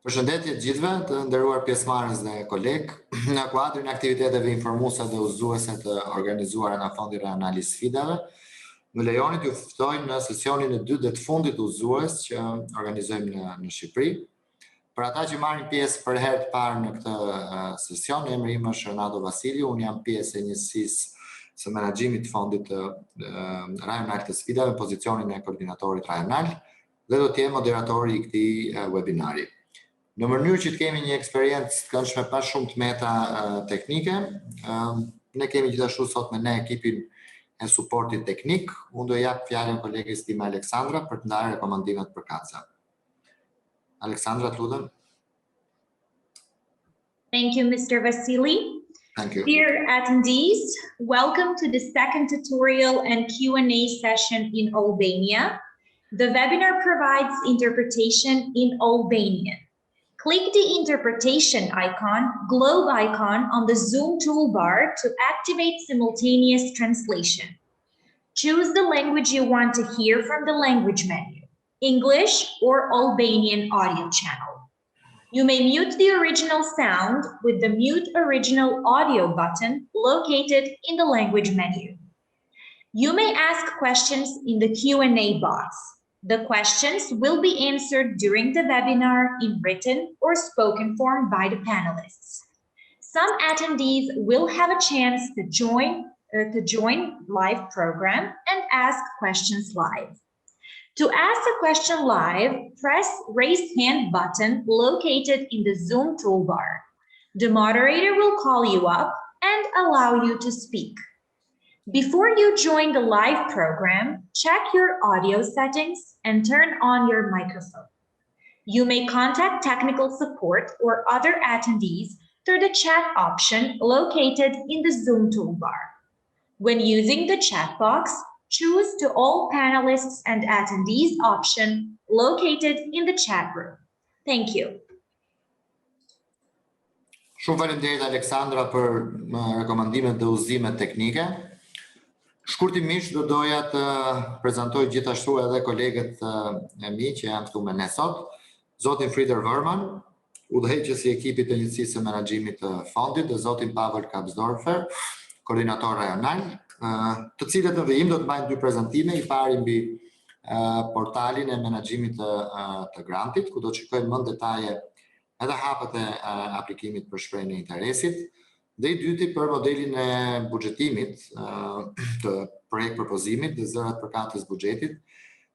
Përshëndetje të gjithëve, të nderuar pjesëmarrës dhe kolegë. Në kuadrin e aktiviteteve informuese dhe udhëzuese të organizuara nga Fondi Rajonal i Sfidave, më lejoni t'ju ftoj në sesionin e dytë dhe të fundit udhëzues që organizojmë në Shqipëri. Për ata që marrin pjesë për herë të parë në këtë sesion, emri im është 𝗪𝗲𝗏 𝗥𝗲𝗴𝗏, unë jam pjesë e njësisë së menaxhimit të Fondit Rajonal të Sfidave, pozicionin e koordinatorit rajonal, dhe do të jem moderatori i këtij webinari. Në mënyrë që të kemi një eksperiencë të këndshme pa shumë tmeta teknike, ne kemi gjithashtu sot me ne ekipin e suportit teknik. Unë do jap fjalën kolegës time Aleksandra për të ndarë rekomandimet përkatëse. Aleksandra, të lutem. Thank you, Mr. Vasili. Thank you. Dear attendees, welcome to the second tutorial and Q&A session in Albania. The webinar provides interpretation in Albanian. Click the interpretation icon, globe icon on the Zoom toolbar to activate simultaneous translation. Choose the language you want to hear from the language menu, English or Albanian audio channel. You may mute the original sound with the Mute Original Audio button located in the language menu. You may ask questions in the Q&A box. The questions will be answered during the webinar in written or spoken form by the panelists. Some attendees will have a chance to join live program and ask questions live. To ask a question live, press raise hand button located in the Zoom toolbar. The moderator will call you up and allow you to speak. Before you join the live program, check your audio settings and turn on your microphone. You may contact technical support or other attendees through the chat option located in the Zoom toolbar. When using the chat box, choose the All Panelists and Attendees option located in the chat room. Thank you. Shumë faleminderit Aleksandra për rekomandimet dhe udhëzimet teknike. Shkurtimisht do doja të prezantoj gjithashtu edhe kolegët e mi që janë këtu me ne sot, zotin 𝗪𝗏𝗏, udhëheqësi i ekipit të njësisë së menaxhimit të fondit, dhe zotin 𝗵𝗏𝗏, koordinator rajonal, të cilët në vijim do të bëjnë dy prezantime, i pari mbi portalin e menaxhimit të grantit, ku do të shikojmë më në detaje edhe hapet e aplikimit për shprehjen e interesit, dhe i dyti për modelin e buxhetimit të projekt propozimit dhe zërat përkatës buxhetit,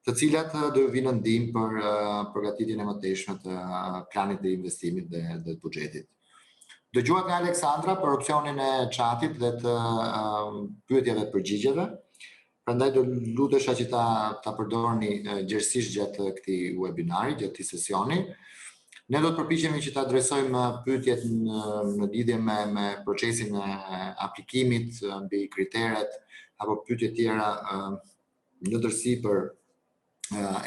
të cilat do vinë në ndihmë për përgatitjen e mëtejshme të planit të investimit dhe të buxhetit. Dëgjuat nga Aleksandra për opsionin e chatit dhe të pyetjeve përgjigjeve, prandaj do lutesha që ta përdorni gjerësisht gjatë këtij webinari, gjatë këtij sesioni. Ne do të përpiqemi që të adresojmë pyetjet në lidhje me procesin e aplikimit, mbi kriteret, apo pyetje tjera në tërësi për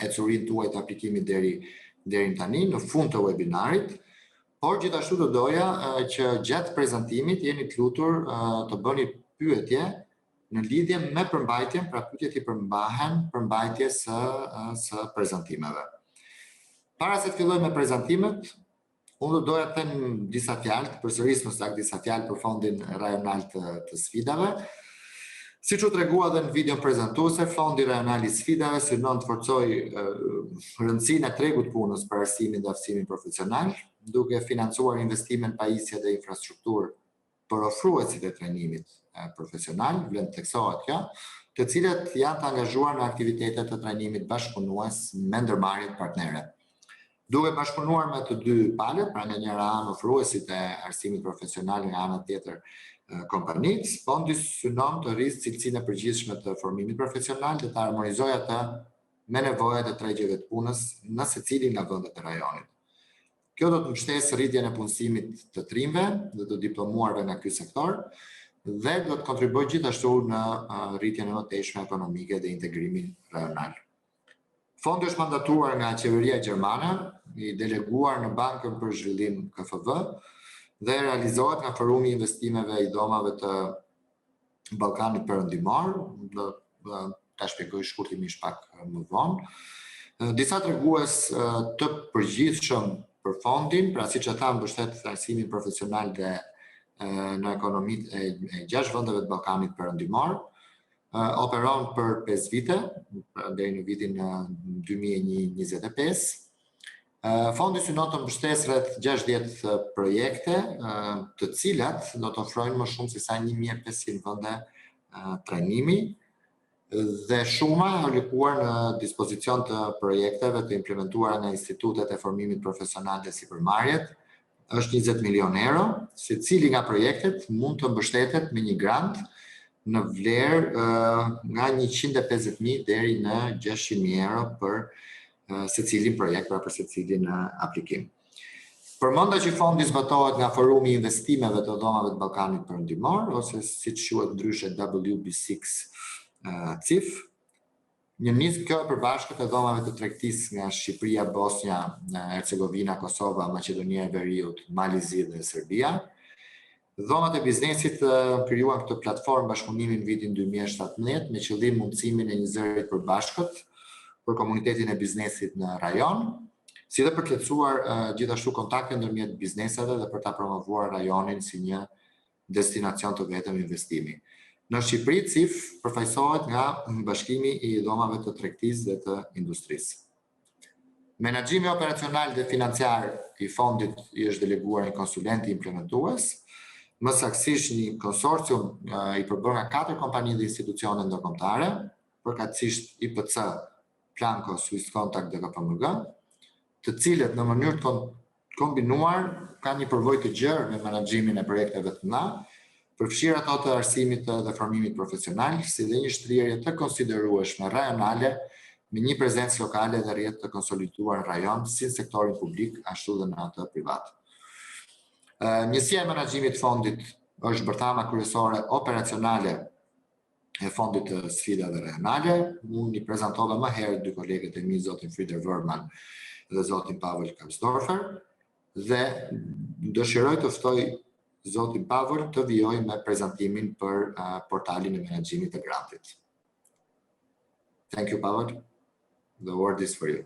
ecurinë tuaj të aplikimit deri tani, në fund të webinarit. Por gjithashtu do doja që gjatë prezantimit jeni të lutur të bëni pyetje në lidhje me përmbajtjen, pra pyetjet i përmbahen përmbajtjes së prezantimeve. Para se të filloj me prezantimet, unë do doja të them disa fjalë, të përsëris më saktë disa fjalë për Fondin Rajonal të Sfidave. Siç u tregua edhe në videon prezantuese, Fondi Rajonal i Sfidave synon të forcojë rëndësinë e tregut punës për arsimin dhe aftësimin profesional, duke financuar investime në pajisje dhe infrastrukturë për ofruesit e trajnimit profesional, vlen të theksohet kjo, të cilët janë të angazhuar në aktivitete të trajnimit bashkëpunues me ndërmarrje partnere. Duke bashkëpunuar me të dy palët, pra nga njëra anë ofruesit e arsimit profesional, nga ana tjetër kompanitë, fondi synon të rrisë cilësinë e përgjithshme të formimit profesional dhe të harmonizojë atë me nevojat e tregjeve të punës në secilin nga vendet e rajonit. Kjo do të mbështesë rritjen e punësimit të trimëve dhe të diplomuarve nga ky sektor dhe do të kontribuojë gjithashtu në rritjen e mëtejshme ekonomike dhe integrimin rajonal. Fondi është mandatuar nga qeveria gjermane, i deleguar në Bankën për Zhvillim 𝗕𝗶𝗹 dhe realizohet nga Forumi i Investimeve i Domave të Ballkanit Perëndimor, ta shpjegoj shkurtimisht pak më vonë. Disa tregues të përgjithshëm për fondin, pra siç e tham, mbështet arsimin profesional dhe në ekonomitë e 6 vendeve të Ballkanit Perëndimor. Operon për 5 vite, deri në vitin 2025. Fondi synon të mbështesë rreth 60 projekte, të cilat do të ofrojnë më shumë se sa 1500 vende trajnimi, dhe shuma e alokuar në dispozicion të projekteve të implementuara në institutet e formimit profesional dhe sipërmarrjet është 20 milion euro, secili nga projektet mund të mbështetet me një grant në vlerë nga 150.000 deri në 600.000 euro për secilin projekt, pra për secilin aplikim. Përmenda që fondi zbatohet nga Forumi i Investimeve të Dhomave të Ballkanit Perëndimor, ose siç quhet ndryshe 𝗪𝗶𝗶𝗔 CIF. Një nismë kjo e përbashkët e dhomave të tregtisë nga Shqipëria, Bosnia, Hercegovina, Kosova, Maqedonia e Veriut, Mali Zi dhe Serbia. Dhomat e biznesit krijuan këtë platformë bashkëpunimi në vitin 2017 me qëllim mundësimin e një zëri të përbashkët për komunitetin e biznesit në rajon, si dhe për të lehtësuar gjithashtu kontakte ndërmjet bizneseve dhe për ta promovuar rajonin si një destinacion të vetëm investimi. Në Shqipëri, CIF përfaqësohet nga Bashkimi i Dhomave të Tregtisë dhe të Industrisë. Menaxhimi operacional dhe financiar i fondit i është deleguar një konsulent implementues, më saktësisht një konsorcium i përbërë nga 4 kompani dhe institucione ndërkombëtare, përkatësisht 𝗵𝗹𝗶, Planko, Swiss Contact dhe 𝗵𝗶, të cilët në mënyrë të kombinuar kanë një përvojë të gjerë me menaxhimin e projekteve të mëdha, përfshirë ato të arsimit dhe formimit profesional, si dhe një shtrirje të konsiderueshme rajonale me një prezencë lokale dhe rrjet të konsoliduar në rajon, si në sektorin publik, ashtu dhe në atë privat. Njësia e menaxhimit fondit është bërthama kryesore operacionale e fondit të sfidave rajonale. Unë i prezantova më herët dy kolegët e mi, zotin 𝗲𝗵𝗲 dhe zotin 𝗵𝗲𝗀𝗏, dhe dëshiroj të ftoj zotin 𝗵𝗲 të vijoj me prezantimin për portalin e menaxhimit të grantit. Thank you, 𝗵𝗲. The word is for you.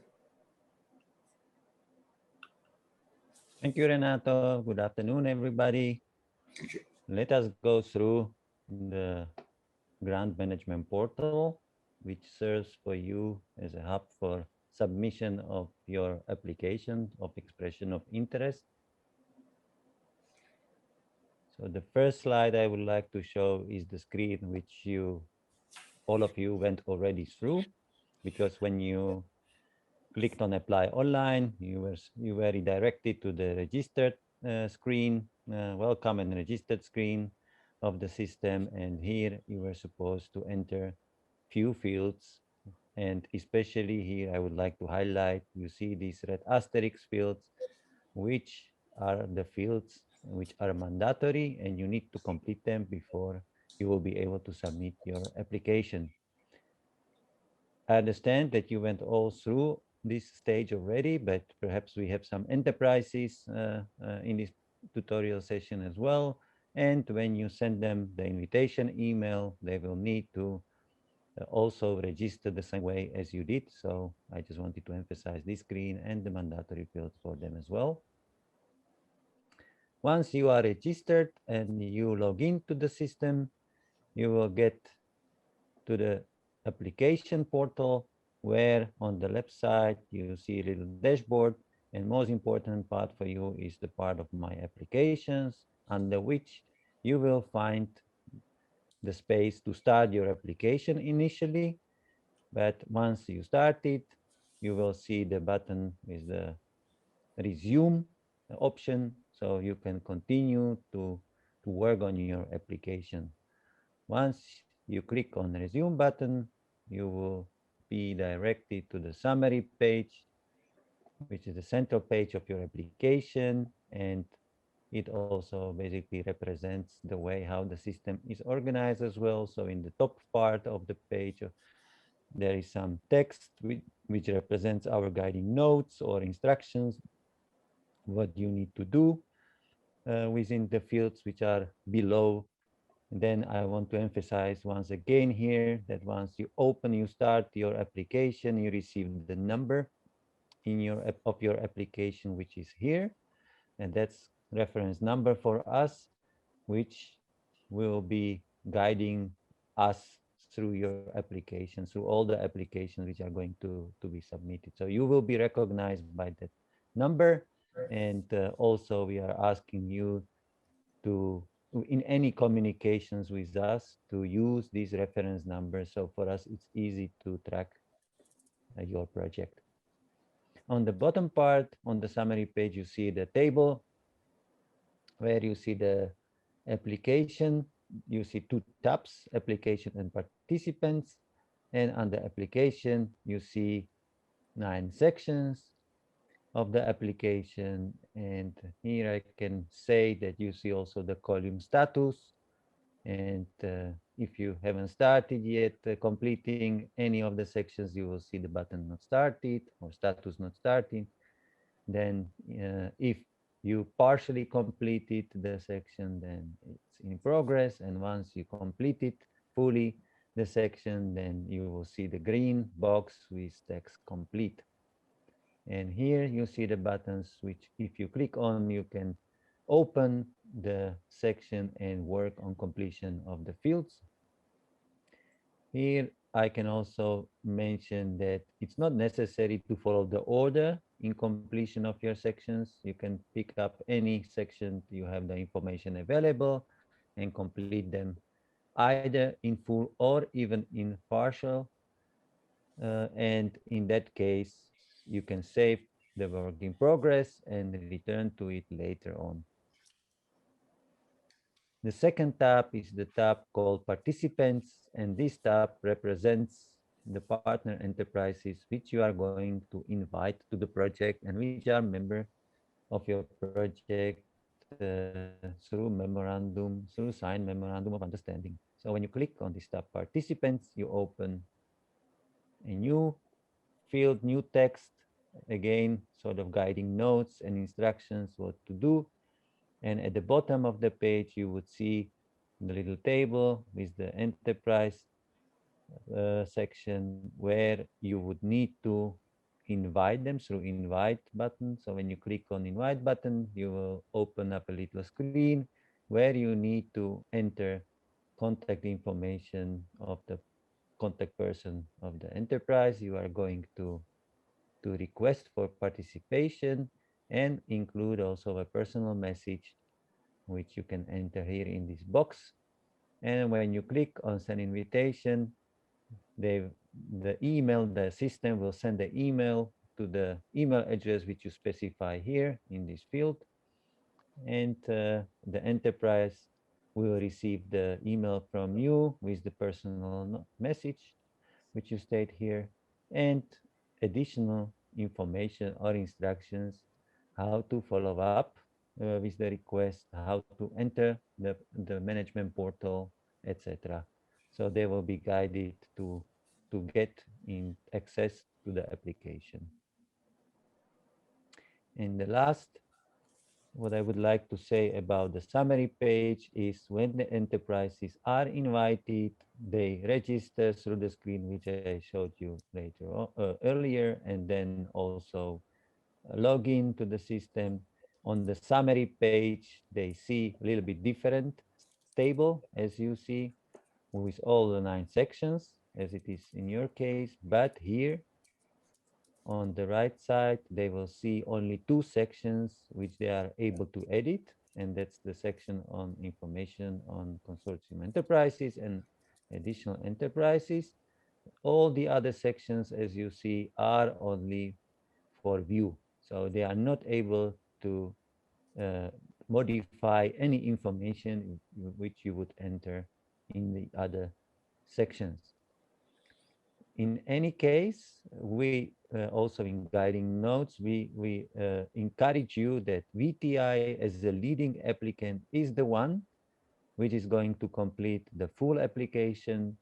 Thank you, Renato. Good afternoon, everybody. Thank you. Let us go through the grant management portal, which serves for you as a hub for submission of your application of expression of interest. So the first slide I would like to show is the screen which all of you went already through, because when you clicked on apply online, you were redirected to the registered screen, welcome and registered screen of the system, and here you were supposed to enter few fields, and especially here I would like to highlight, you see these red asterisk fields, which are the fields which are mandatory, and you need to complete them before you will be able to submit your application. I understand that you went all through this stage already, but perhaps we have some enterprises in this tutorial session as well. And when you send them the invitation email, they will need to also register the same way as you did. So I just wanted to emphasize this screen and the mandatory fields for them as well. Once you are registered and you log into the system, you will get to the application portal, where on the left side you see a little dashboard, and most important part for you is the part of my applications, under which you will find the space to start your application initially. But once you start it, you will see the button with the resume option, so you can continue to work on your application. Once you click on the resume button, you will be directed to the summary page, which is the central page of your application, and it also basically represents the way how the system is organized as well. So in the top part of the page, there is some text which represents our guiding notes or instructions, what you need to do within the fields which are below. And then I want to emphasize once again here that once you start your application, you receive the number in your application, which is here, and that's reference number for us, which will be guiding us through your application, through all the applications which are going to be submitted. So you will be recognized by that number, and also we are asking you to, in any communications with us, to use these reference numbers. So for us, it's easy to track your project. On the bottom part, on the summary page, you see the table where you see the application. You see two tabs, application and participants. And under application, you see 9 sections of the application. And here I can say that you see also the column status. And if you haven't started yet completing any of the sections, you will see the button not started or status not starting. Then if you partially completed the section, then it's in progress. And once you complete it fully, the section, then you will see the green box with text complete. And here you see the buttons, which if you click on, you can open the section and work on completion of the fields. Here I can also mention that it's not necessary to follow the order in completion of your sections. You can pick up any section you have the information available and complete them either in full or even in partial. And in that case, you can save the work in progress and return to it later on. The second tab is the tab called Participants, and this tab represents the partner enterprises which you are going to invite to the project and which are member of your project through signed memorandum of understanding. So when you click on this tab Participants, you open a new field, new text, again sort of guiding notes and instructions what to do. And at the bottom of the page, you would see the little table with the enterprise section where you would need to invite them through invite button. So when you click on invite button, you will open up a little screen where you need to enter contact information of the contact person of the enterprise you are going to request for participation, and include also a personal message which you can enter here in this box. And when you click on send invitation, the system will send the email to the email address which you specify here in this field, and the enterprise will receive the email from you with the personal message which you state here, and additional information or instructions how to follow up with the request, how to enter the management portal, etc. So they will be guided to get in access to the application. And the last, what I would like to say about the summary page is when the enterprises are invited, they register through the screen which I showed you earlier, and then also log in to the system. On the summary page, they see a little bit different table, as you see, with all the 9 sections, as it is in your case. But here, on the right side, they will see only 2 sections which they are able to edit, and that's the section on information on consortium enterprises and additional enterprises. All the other sections, as you see, are only for view. So they are not able to modify any information which you would enter in the other sections. In any case, we also in guiding notes, we encourage you that VTI as the leading applicant is the one which is going to complete the full application,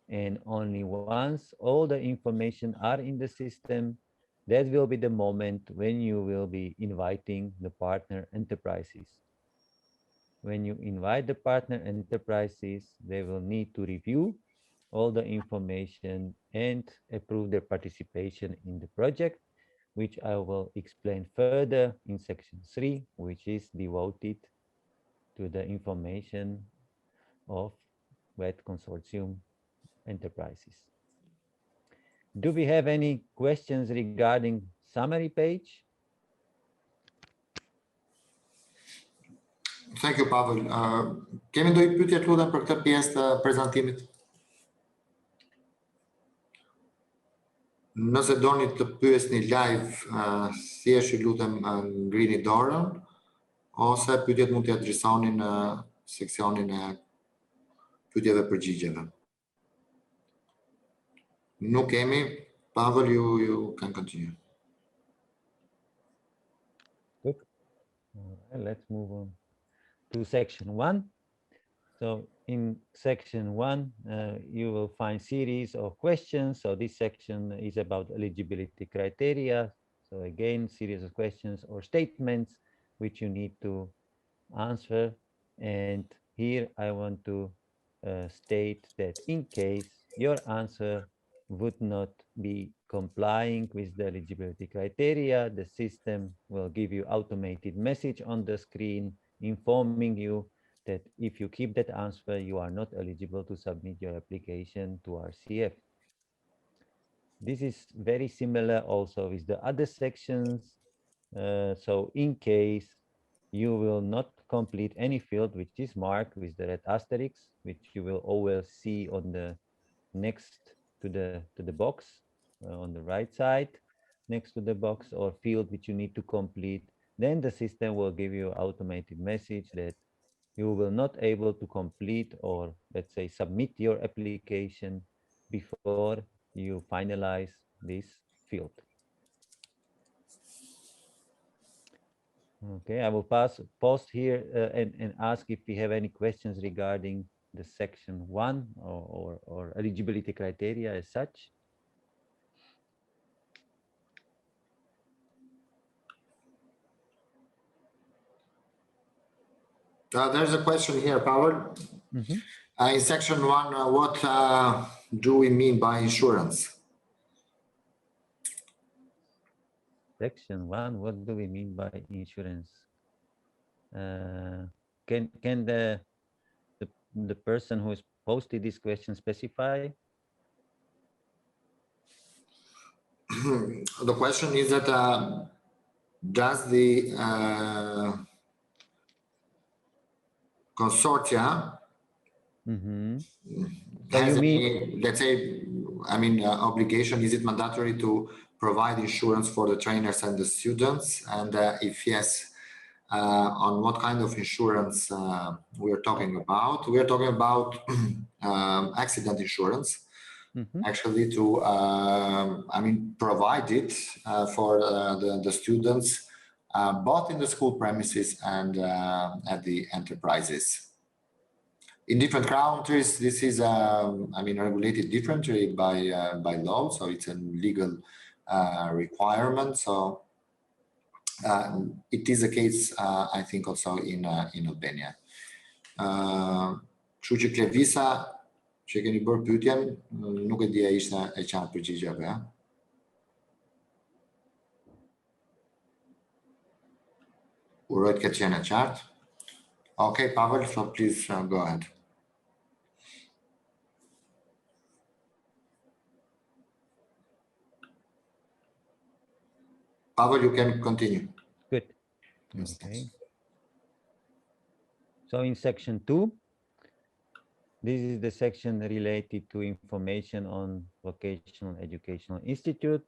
and only once all the information are in the system, that will be the moment when you will be inviting the partner enterprises. When you invite the partner enterprises, they will need to review all the information and approve their participation in the project. which I will explain further in section 3, which is devoted to the information of 𝗲 consortium enterprises. Do we have any questions regarding summary page? Thank you, Pavel. Kemi ndonjë pyetje të lutem për këtë pjesë të prezantimit? Nëse doni të pyesni live, thjesht ju lutem ngrini dorën, ose pyetjet mund t'i adresoni në seksionin e pyetjeve përgjigjeve. Nuk kemi. Pavel, you can continue. Good. All right, let's move on to section 1. So in section 1, you will find series of questions. So this section is about eligibility criteria. So again, series of questions or statements which you need to answer. And here I want to state that in case your answer would not be complying with the eligibility criteria, the system will give you automated message on the screen informing you that if you keep that answer, you are not eligible to submit your application to RCF. This is very similar also with the other sections. So in case you will not complete any field which is marked with the red asterisk, which you will always see on the next to the box on the right side, next to the box, or field which you need to complete, then the system will give you automated message that you will not able to complete, or let's say submit your application before you finalize this field. Okay, I will pause here and ask if we have any questions regarding the section 1 or eligibility criteria as such. There's a question here, Pavel. Mm-hmm. In section 1, what do we mean by insurance? Section 1, what do we mean by insurance? Can the person who has posted this question specify? The question is that does the consortia has any, let's say, obligation? Is it mandatory to provide insurance for the trainers and the students? And if yes, on what kind of insurance we're talking about? We're talking about accident insurance, actually, to provide it for the students, both in the school premises and at the enterprises. In different countries, this is regulated differently by law, so it's a legal requirement. So it is a case, I think, also in Albania. Kështu që Klevisa, që keni bërë pyetjen, nuk e dija ishte e qartë përgjigjja apo ja. Uroj të ketë qenë e qartë. Okay, Pavel, so please go ahead. Pavel, you can continue. Good. Okay. So in section 2, this is the section related to information on vocational educational institute.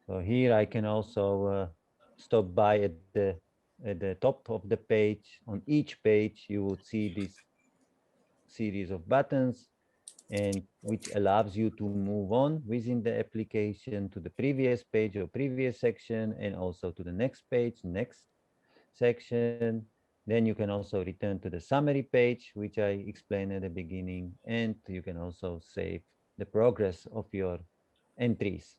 So here I can also stop by at the top of the page. On each page, you will see this series of buttons, and which allows you to move on within the application to the previous page or previous section, and also to the next page, next section. Then you can also return to the summary page, which I explained at the beginning, and you can also save the progress of your entries.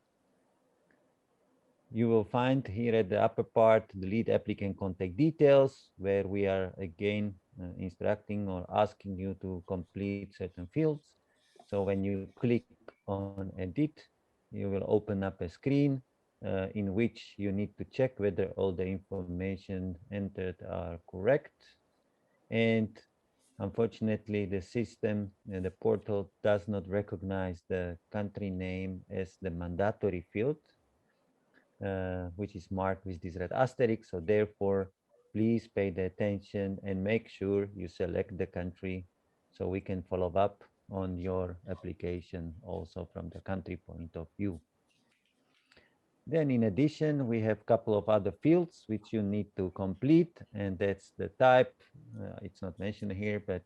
You will find here at the upper part the lead applicant contact details, where we are again instructing or asking you to complete certain fields. So when you click on edit, you will open up a screen in which you need to check whether all the information entered are correct. And unfortunately, the system, the portal does not recognize the country name as the mandatory field, which is marked with this red asterisk. So therefore, please pay the attention and make sure you select the country so we can follow up on your application also from the country point of view. Then in addition, we have a couple of other fields which you need to complete, and that's the type. It's not mentioned here, but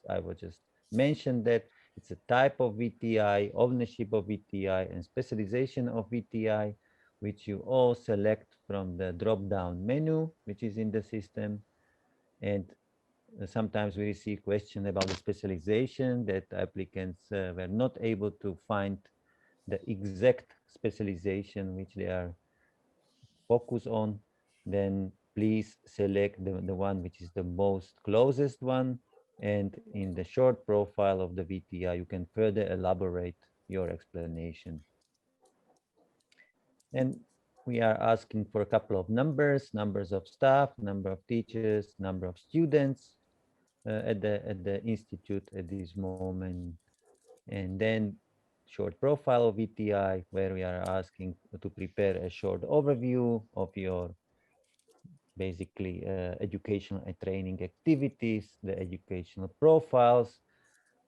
I will just mention that it's a type of VTI, ownership of VTI, and specialization of VTI, which you all select from the drop-down menu, which is in the system. And sometimes we receive questions about the specialization that applicants were not able to find the exact specialization which they are focused on. Then please select the one which is the most closest one. And in the short profile of the VTI, you can further elaborate your explanation. And we are asking for a couple of numbers of staff, number of teachers, number of students at the institute at this moment. And then short profile of VTI, where we are asking to prepare a short overview of your basically educational and training activities, the educational profiles,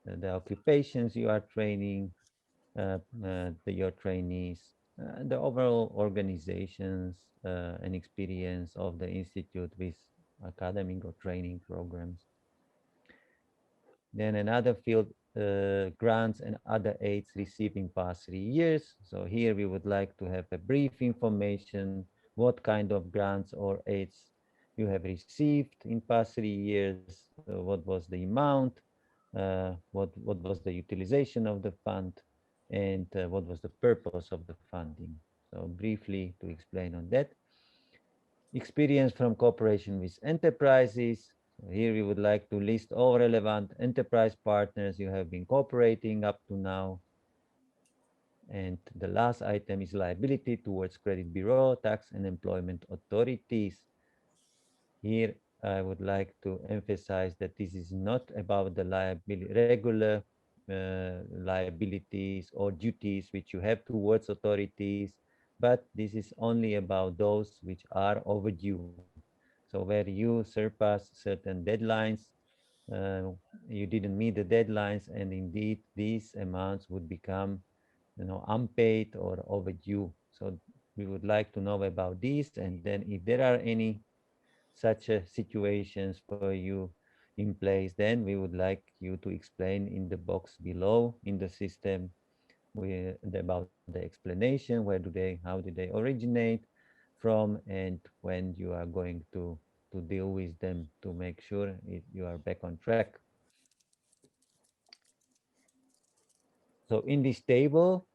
the occupations you are training, your trainees, the overall organizations and experience of the institute with academic or training programs. Then another field, grants and other aids received in past 3 years. So here we would like to have a brief information, what kind of grants or aids you have received in past 3 years, what was the amount, what was the utilization of the fund, and what was the purpose of the funding. So briefly to explain on that. Experience from cooperation with enterprises. Here we would like to list all relevant enterprise partners you have been cooperating up to now. And the last item is liability towards credit bureau, tax and employment authorities. Here I would like to emphasize that this is not about the regular liabilities or duties which you have towards authorities, but this is only about those which are overdue. So where you surpass certain deadlines, you didn't meet the deadlines, and indeed these amounts would become, unpaid or overdue. So we would like to know about these, and then if there are any such situations for you in place, then we would like you to explain in the box below in the system about the explanation, how do they originate from, and when you are going to deal with them to make sure you are back on track. So in this table,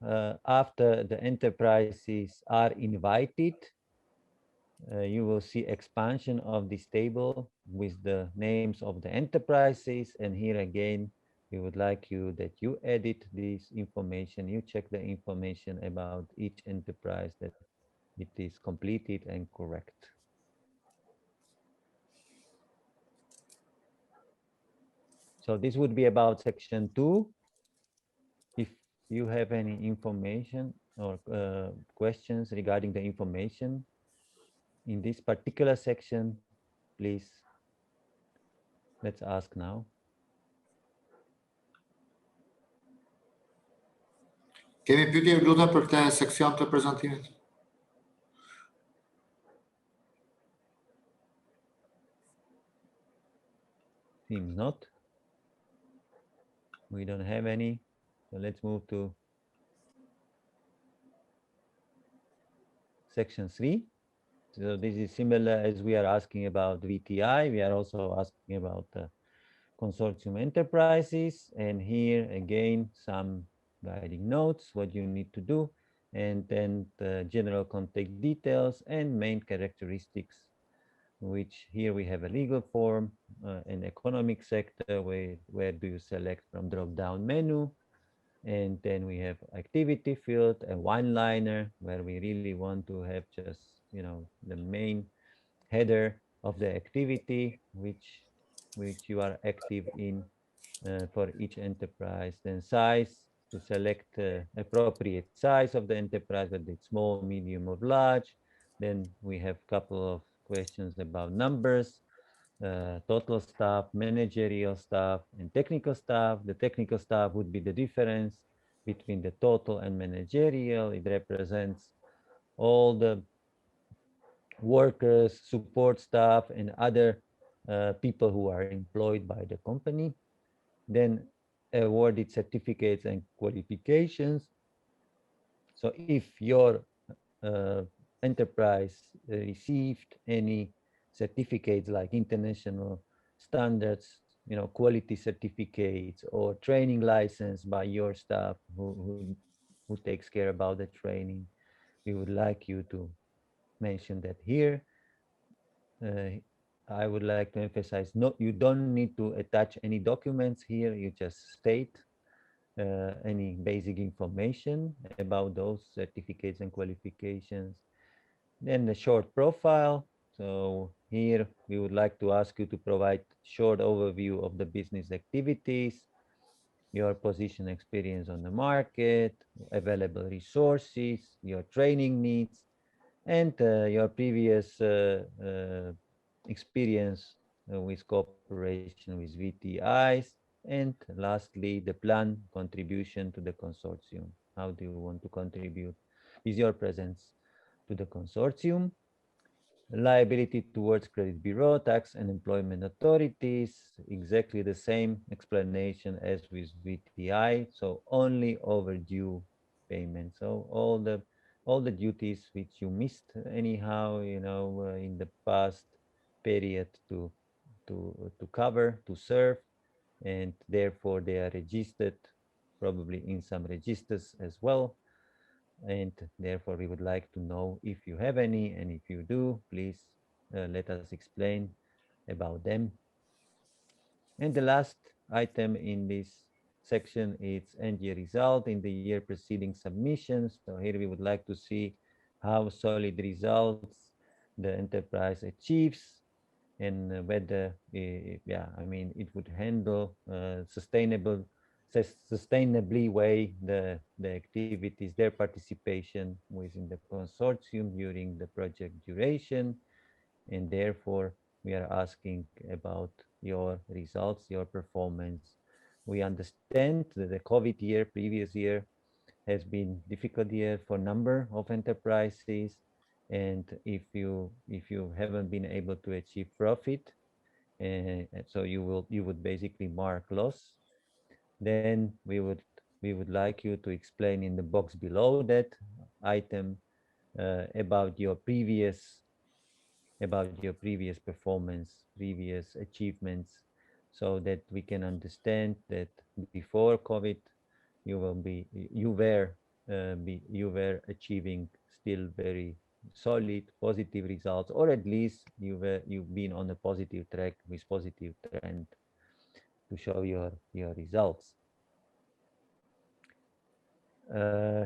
after the enterprises are invited, you will see expansion of this table with the names of the enterprises. And here again, we would like you that you edit this information, you check the information about each enterprise that it is completed and correct. So this would be about section 2. If you have any information or questions regarding the information in this particular section, please, let's ask now. Kemi pyetje lutem për këtë seksion të prezantimit? Seems not. We don't have any. So let's move to section 3. So this is similar as we are asking about VTI. We are also asking about consortium enterprises. And here again, some guiding notes, what you need to do, and then the general contact details and main characteristics, which here we have a legal form, an economic sector, where do you select from drop-down menu, And then we have activity field, a one-liner where we really want to have just, you know, the main header of the activity which you are active in for each enterprise. Then size, to select appropriate size of the enterprise, whether it's small, medium, or large. Then we have a couple of questions about numbers, total staff, managerial staff, and technical staff. The technical staff would be the difference between the total and managerial. It represents all the workers, support staff, and other people who are employed by the company. Then awarded certificates and qualifications. So if your enterprise received any certificates like international standards, you know, quality certificates or training license by your staff who takes care about the training, we would like you to mention that here. I would like to emphasize, no, you don't need to attach any documents here. You just state any basic information about those certificates and qualifications. Then the short profile. So here we would like to ask you to provide short overview of the business activities, your position experience on the market, available resources, your training needs, and your previous experience with cooperation with VTIs, and lastly, the planned contribution to the consortium. How do you want to contribute with your presence to the consortium? Liability towards credit bureau, tax and employment authorities, exactly the same explanation as with VTI, so only overdue payment. So all the duties which you missed anyhow, you know, in the past period to cover, to serve, and therefore they are registered probably in some registers as well. And therefore we would like to know if you have any, and if you do, please let us explain about them. And the last item in this section is end year result in the year preceding submissions. So here we would like to see how solid results the enterprise achieves, and whether I mean, it would handle sustainably way the activities, their participation within the consortium during the project duration. And therefore we are asking about your results, your performance. We understand that the COVID year, previous year, has been difficult year for a number of enterprises, and if you haven't been able to achieve profit, so you would basically mark loss, then we would like you to explain in the box below that item about your previous performance, previous achievements, so that we can understand that before COVID you were achieving still very solid positive results, or at least you've been on a positive track with positive trend to show your results.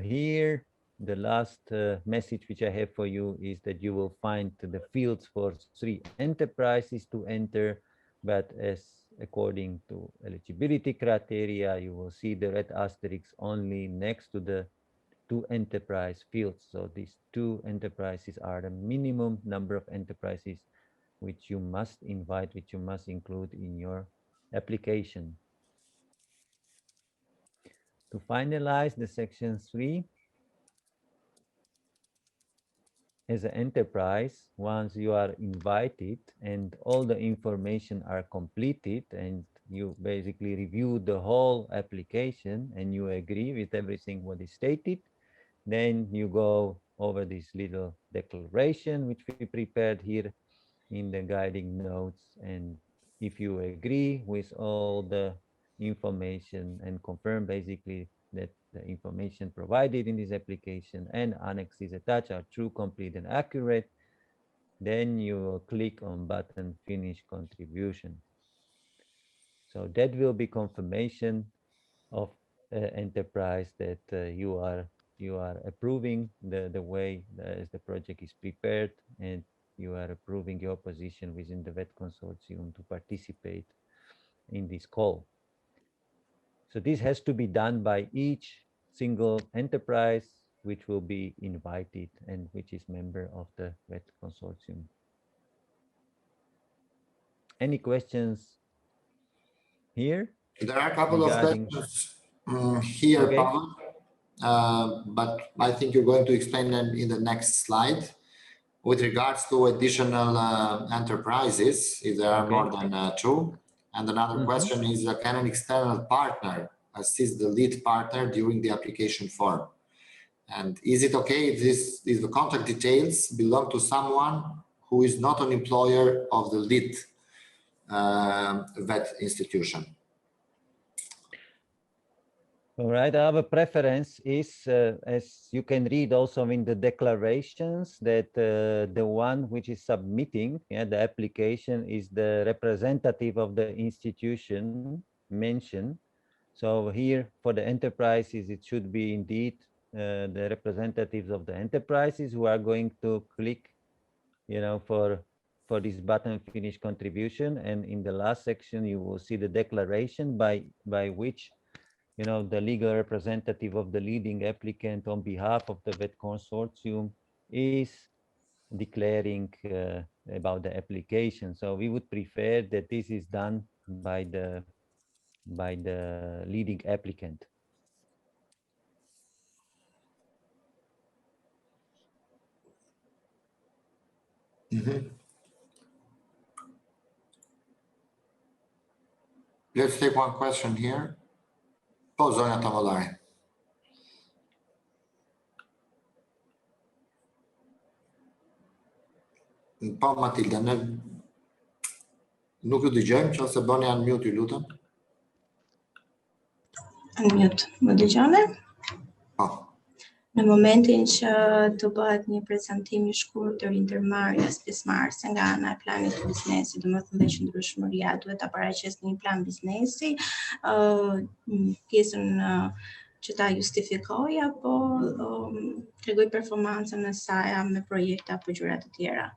Here the last message which I have for you is that you will find the fields for 3 enterprises to enter, but as according to eligibility criteria, you will see the red asterisk only next to the 2 enterprise fields. So these 2 enterprises are the minimum number of enterprises which you must invite, which you must include in your application. To finalize the section 3, as an enterprise, once you are invited and all the information are completed and you basically review the whole application and you agree with everything what is stated, then you go over this little declaration which we prepared here in the guiding notes. And if you agree with all the information and confirm basically that the information provided in this application and annexes attached are true, complete, and accurate, then you will click on button finish contribution. So that will be confirmation of enterprise that you are approving the way the project is prepared, and you are approving your position within the vet consortium to participate in this call. So this has to be done by each single enterprise which will be invited and which is member of the vet consortium. Any questions here? There are a couple of questions here, Okay. Pavel, but I think you're going to explain them in the next slide. With regards to additional enterprises, if there are more than two. And another question is, can an external partner assist the lead partner during the application form? And is it okay if the contact details belong to someone who is not an employer of the lead vet institution? All right, our preference is, as you can read also in the declarations, that the one which is submitting the application is the representative of the institution mentioned. So here for the enterprises, it should be indeed the representatives of the enterprises who are going to click, for this button, finish contribution. And in the last section, you will see the declaration by which the legal representative of the leading applicant on behalf of the vet consortium is declaring about the application. So we would prefer that this is done by the leading applicant. Let's take one question here. Po, zonja Tavallari. Po, Matilda, ne nuk ju dëgjojmë, që ose bëni unmute, ju lutem. Unmute, më dëgjoni? Po. Në momentin që të bëhet një prezantim i shkurtër i ndërmarrjes pjesëmarrëse nga ana e planit të biznesit, domethënë dhe qëndrueshmëria duhet ta paraqesë një plan biznesi, pjesën që ta justifikoj apo tregoj performancën e saj me projekte apo gjëra të tjera.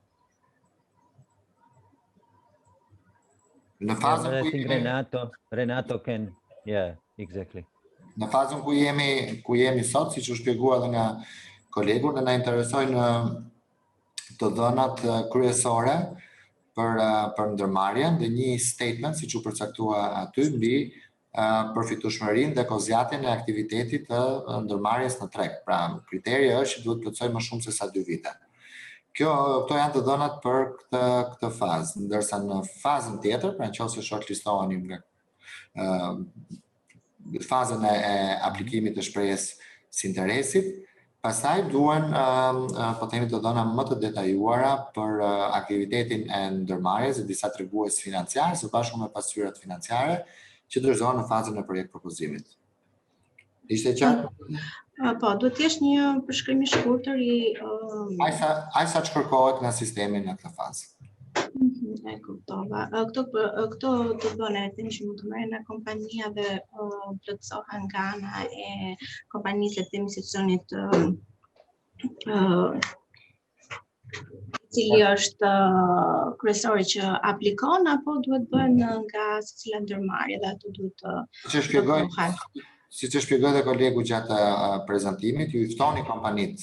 Në fazën I think Renato can, yeah, exactly. Në fazën ku jemi sot, siç u shpjegua edhe nga kolegu, ne na interesojnë të dhënat kryesore për ndërmarrjen dhe një statement, siç u përcaktua aty, mbi përfitueshmërinë dhe kozjatjen e aktivitetit të ndërmarrjes në treg. Pra, kriteria është që duhet plotësoj më shumë se sa 2 vite. Këto janë të dhënat për këtë fazë, ndërsa në fazën tjetër, pra nëse shortlistoheni nga fazën e aplikimit të shprehjes së interesit, pastaj duhen po themi të dhëna më të detajuara për aktivitetin e ndërmarrjes dhe disa tregues financiar së bashku me pasyrat financiare që dorëzohen në fazën e projekt propozimit. Ishte qartë? Po, duhet të jesh një përshkrim i shkurtër i Aq sa kërkohet nga sistemi në këtë fazë. E kuptova. Këto të bëhet që mund të merren nga kompania dhe plotësohen nga ana e kompanisë të institucionit cili është kryesori që aplikon, apo duhet bëhen nga secila ndërmarrje dhe ato duhet të Siç e shpjegoi dhe kolegu gjatë prezantimit, ju i ftoni kompanitë,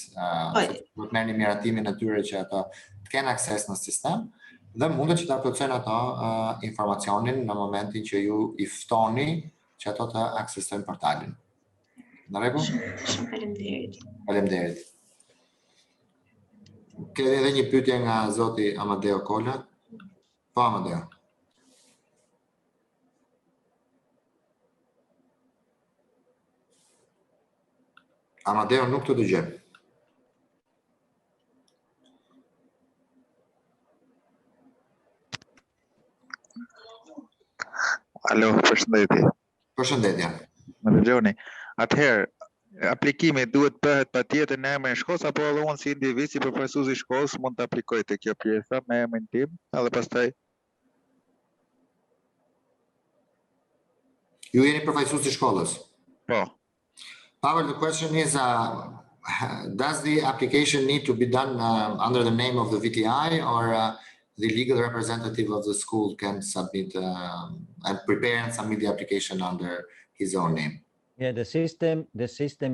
duhet merrni miratimin e tyre që ato të kenë akses në sistem dhe mundet që ta plotësojnë ato informacionin në momentin që ju i ftoni që ato të aksesojnë portalin. Në rregull? Shumë faleminderit. Faleminderit. Keni edhe një pyetje nga zoti Amadeo Kola? Po, Amadeo. Amadeo, nuk të dëgjoj. Alo, përshëndetje. Përshëndetje. Më dëgjoni. Atëherë, aplikimi duhet bëhet patjetër në emrin e shkollës apo edhe unë si individ, si përfaqësues i shkollës mund të aplikoj te kjo pjesa me emrin tim, edhe pastaj Ju jeni përfaqësues i shkollës? Po. Pavel, the question is, does the application need to be done under the name of the VTI, or the legal representative of the school can submit and prepare and submit the application under his own name? Yeah, the system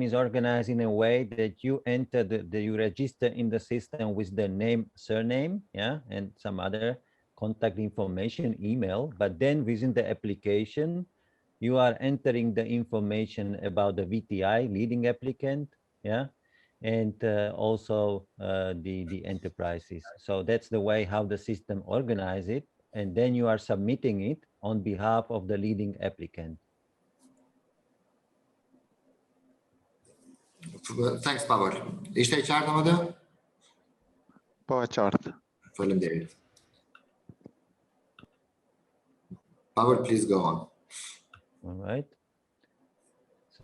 is organized in a way that you enter you register in the system with the name, surname, yeah, and some other contact information, email, but then within the application, you are entering the information about the VTI, leading applicant, yeah, and also the enterprises. So that's the way how the system organizes it, and then you are submitting it on behalf of the leading applicant. Thanks, Pavel. Ishte e qartë, më dhe? Po, e qartë. Faleminderit. Pavel, please go on. All right.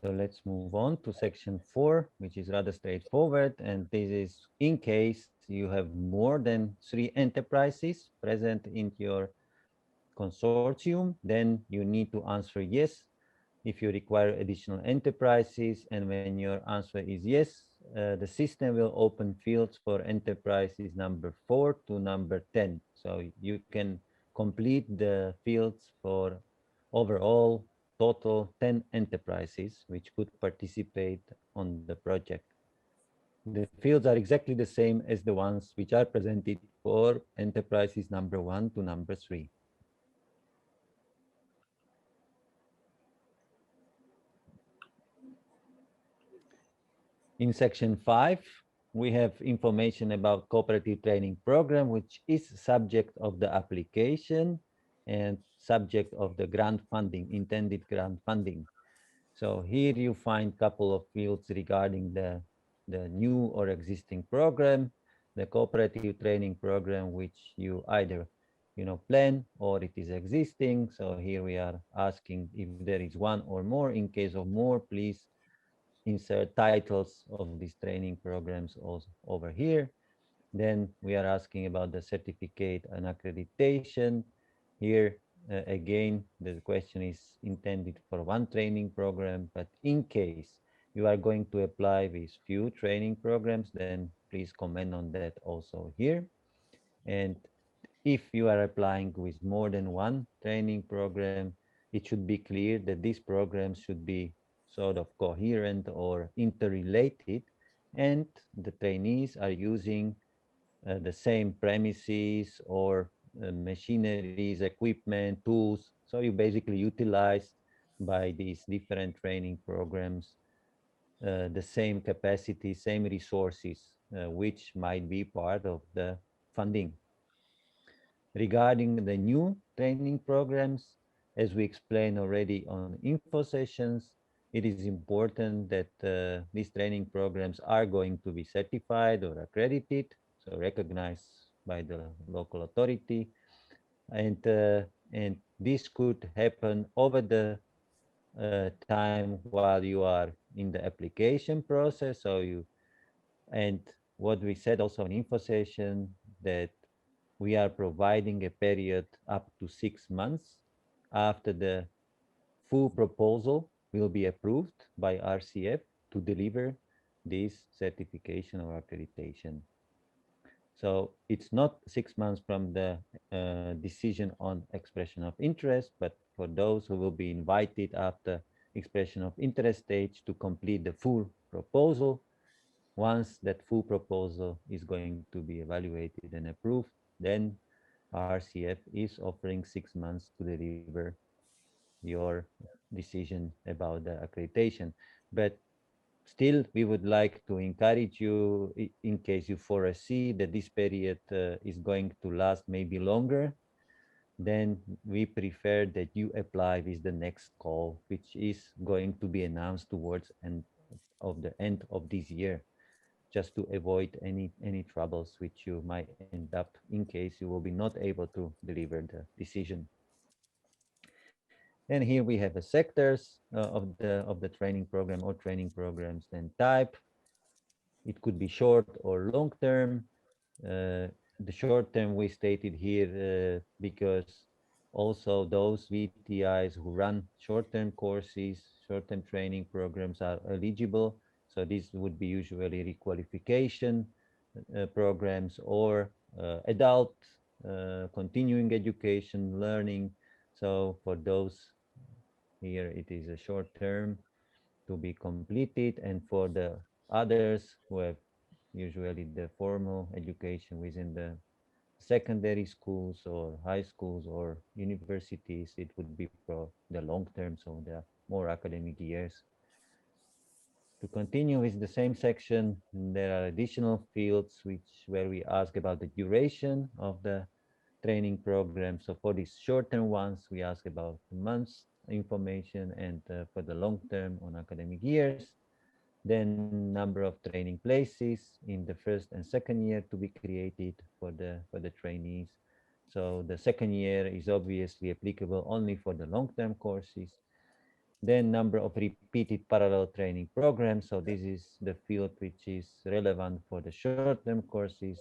So let's move on to section 4, which is rather straightforward. And this is in case you have more than 3 enterprises present in your consortium, then you need to answer yes. If you require additional enterprises, and when your answer is yes, the system will open fields for enterprises number 4 to number 10. So you can complete the fields for overall total 10 enterprises which could participate on the project. The fields are exactly the same as the ones which are presented for enterprises number 1 to number 3. In section 5, we have information about cooperative training program, which is subject of the application and subject of the grant funding, intended grant funding. So here you find a couple of fields regarding the new or existing program, the cooperative training program, which you either plan or it is existing. So here we are asking if there is one or more. In case of more, please insert titles of these training programs also over here. Then we are asking about the certificate and accreditation. Here, again, the question is intended for one training program, but in case you are going to apply with few training programs, then please comment on that also here. And if you are applying with more than one training program, it should be clear that these programs should be sort of coherent or interrelated, and the trainees are using the same premises or machineries, equipment, tools. So you basically utilize by these different training programs the same capacity, same resources, which might be part of the funding. Regarding the new training programs, as we explained already on info sessions, it is important that these training programs are going to be certified or accredited, so recognized by the local authority. And this could happen over the time while you are in the application process. And what we said also in info session, that we are providing a period up to 6 months after the full proposal will be approved by RCF to deliver this certification or accreditation. So it's not 6 months from the decision on expression of interest, but for those who will be invited after expression of interest stage to complete the full proposal. Once that full proposal is going to be evaluated and approved, then RCF is offering 6 months to deliver your decision about the accreditation. But still, we would like to encourage you, in case you foresee that this period is going to last maybe longer, then we prefer that you apply with the next call, which is going to be announced towards the end of this year, just to avoid any troubles which you might end up in case you will be not able to deliver the decision. And here we have the sectors of the training program or training programs, then type. It could be short or long term. The short term we stated here because Also, those VTIs who run short-term courses, short-term training programs are eligible. So this would be usually requalification programs or adult continuing education, learning. So for those here, it is a short term to be completed. And for the others who have usually the formal education within the secondary schools or high schools or universities, it would be for the long term, so there are more academic years. To continue with the same section, there are additional fields where we ask about the duration of the training program. So for these short-term ones, we ask about the months information, and for the long-term on academic years, then number of training places in the first and second year to be created for the trainees. So the second year is obviously applicable only for the long-term courses. Then number of repeated parallel training programs. So this is the field which is relevant for the short-term courses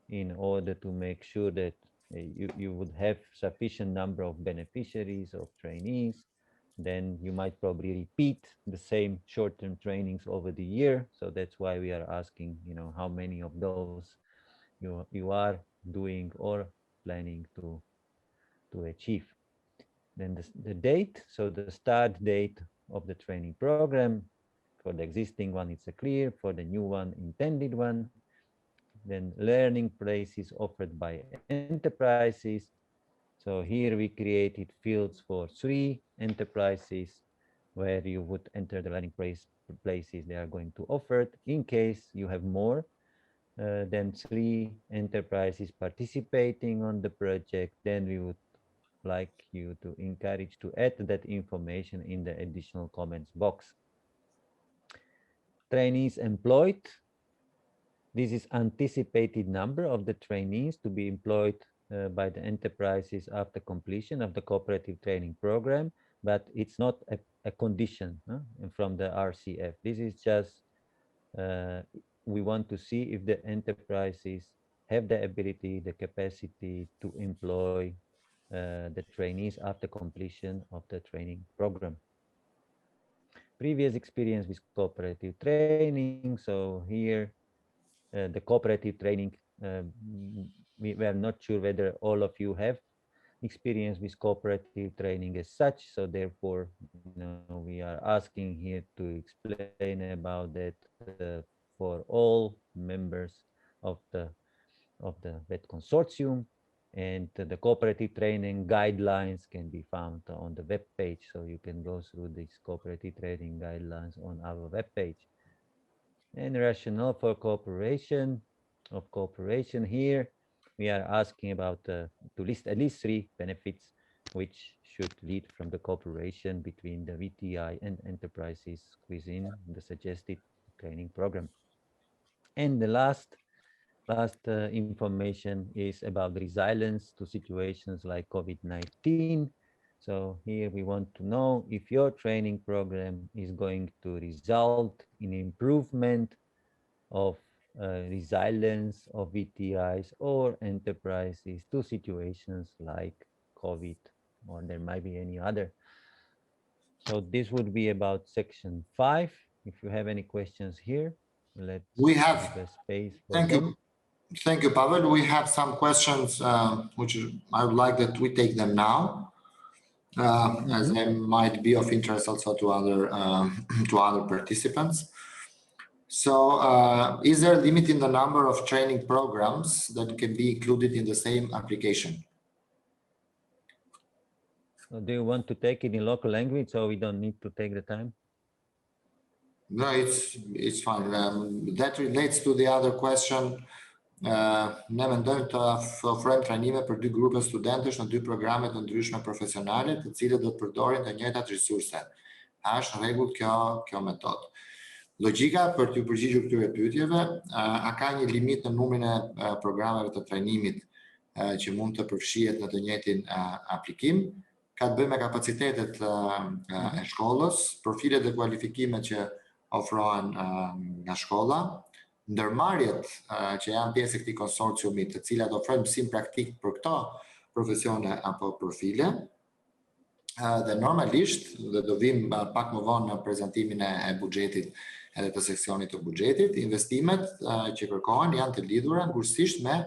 in order to make sure that you would have sufficient number of beneficiaries of trainees. Then you might probably repeat the same short-term trainings over the year. So that's why we are asking, how many of those you are doing or planning to achieve. Then the date, so the start date of the training program. For the existing one, it's clear. For the new one, intended one. Then learning places offered by enterprises. So here we created fields for 3 enterprises where you would enter the learning places they are going to offer. In case you have more than 3 enterprises participating on the project, then we would like you to encourage to add that information in the additional comments box. Trainees employed. This is anticipated number of the trainees to be employed by the enterprises after completion of the cooperative training program, but it's not a condition from the RCF. This is just, we want to see if the enterprises have the ability, the capacity to employ the trainees after completion of the training program. Previous experience with cooperative training. So here, the cooperative training, we are not sure whether all of you have experience with cooperative training as such. So therefore, we are asking here to explain about that for all members of the vet consortium. And the cooperative training guidelines can be found on the web page. So you can go through these cooperative training guidelines on our web page. And rationale for cooperation. Here, we are asking about to list at least 3 benefits which should lead from the cooperation between the VTI and enterprises within the suggested training program. And the last information is about resilience to situations like COVID-19. So here we want to know if your training program is going to result in improvement of resilience of VTIs or enterprises to situations like COVID, or there might be any other. So this would be about section 5. If you have any questions here, let's have a space for them. Thank you, Pavel. We have some questions, which I would like that we take them now, as they might be of interest also to other participants. So, is there a limit in the number of training programs that can be included in the same application? So do you want to take it in local language, so we don't need to take the time? No, it's fine. That relates to the other question. Ne mendojmë të ofrojmë trajnime për 2 grupe studentësh në 2 programe të ndryshme profesionale, të cilët do të përdorin të njëjtat resurse. A është në rregull kjo metodë? Logjika për t'ju përgjigjur këtyre pyetjeve, a ka një limit në numrin e programeve të trajnimit që mund të përfshihet në të njëjtin aplikim? Ka të bëjë me kapacitetet e shkollës, profilet dhe kualifikimet që ofrohen nga shkolla, ndërmarrjet që janë pjesë e këtij konsorciumi, të cilat ofrojnë mësim praktik për këto profesione apo profile. Dhe normalisht, dhe do vim pak më vonë në prezantimin e buxhetit edhe të seksionit të buxhetit, investimet që kërkohen janë të lidhura ngushësisht me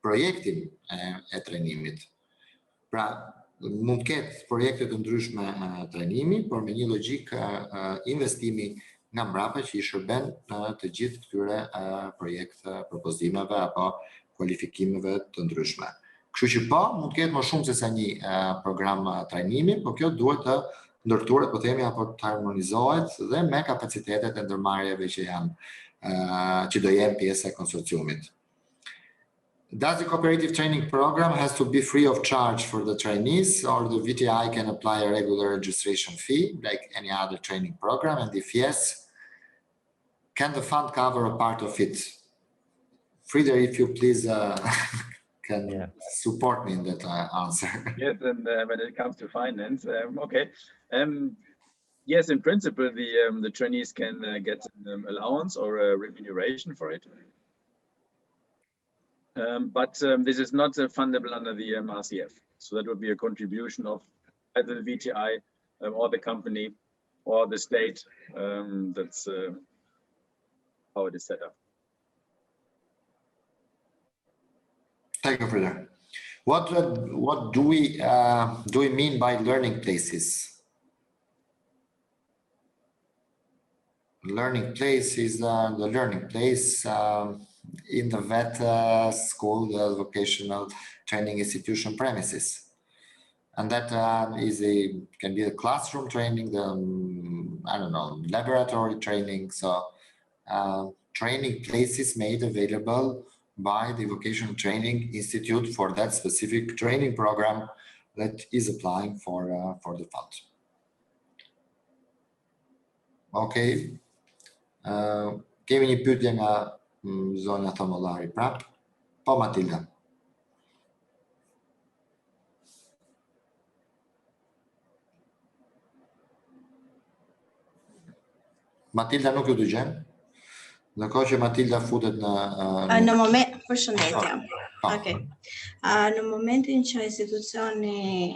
projektin e trajnimit. Pra, mund të ketë projekte të ndryshme trajnimi, por me një logjik investimi nga mbrapa që i shërben të gjithë këtyre projekt propozimeve apo kualifikimeve të ndryshme. Kështu që po, mund të ketë më shumë se sa një program trajnimi, por kjo duhet të ndërturet, po themi, apo të harmonizohet dhe me kapacitetet e ndërmarrjeve që janë që do jenë pjesë e konsorciumit. Does the cooperative training program has to be free of charge for the trainees, or the VTI can apply a regular registration fee like any other training program? And if yes, can the fund cover a part of it? Frieder, if you please can support me in that answer. Yes, and when it comes to finance, okay. Yes, in principle, the trainees can get an allowance or a remuneration for it. But this is not fundable under the RCF. So that would be a contribution of either the VTI or the company or the state. That's how it is set up. Thank you for that. What do we mean by learning places? Learning place is the learning place in the VET school, the vocational training institution premises, and that can be the classroom training, the I don't know, laboratory training. So training places made available by the Vocational Training Institute for that specific training program that is applying for the fund. Okay. Kemi një pyetje nga zonja Thamollari prap. Po, Matilda. Matilda nuk ju dëgjojmë. Ndërkohë që Matilda futet në moment, përshëndetje. Okay. Në momentin që institucioni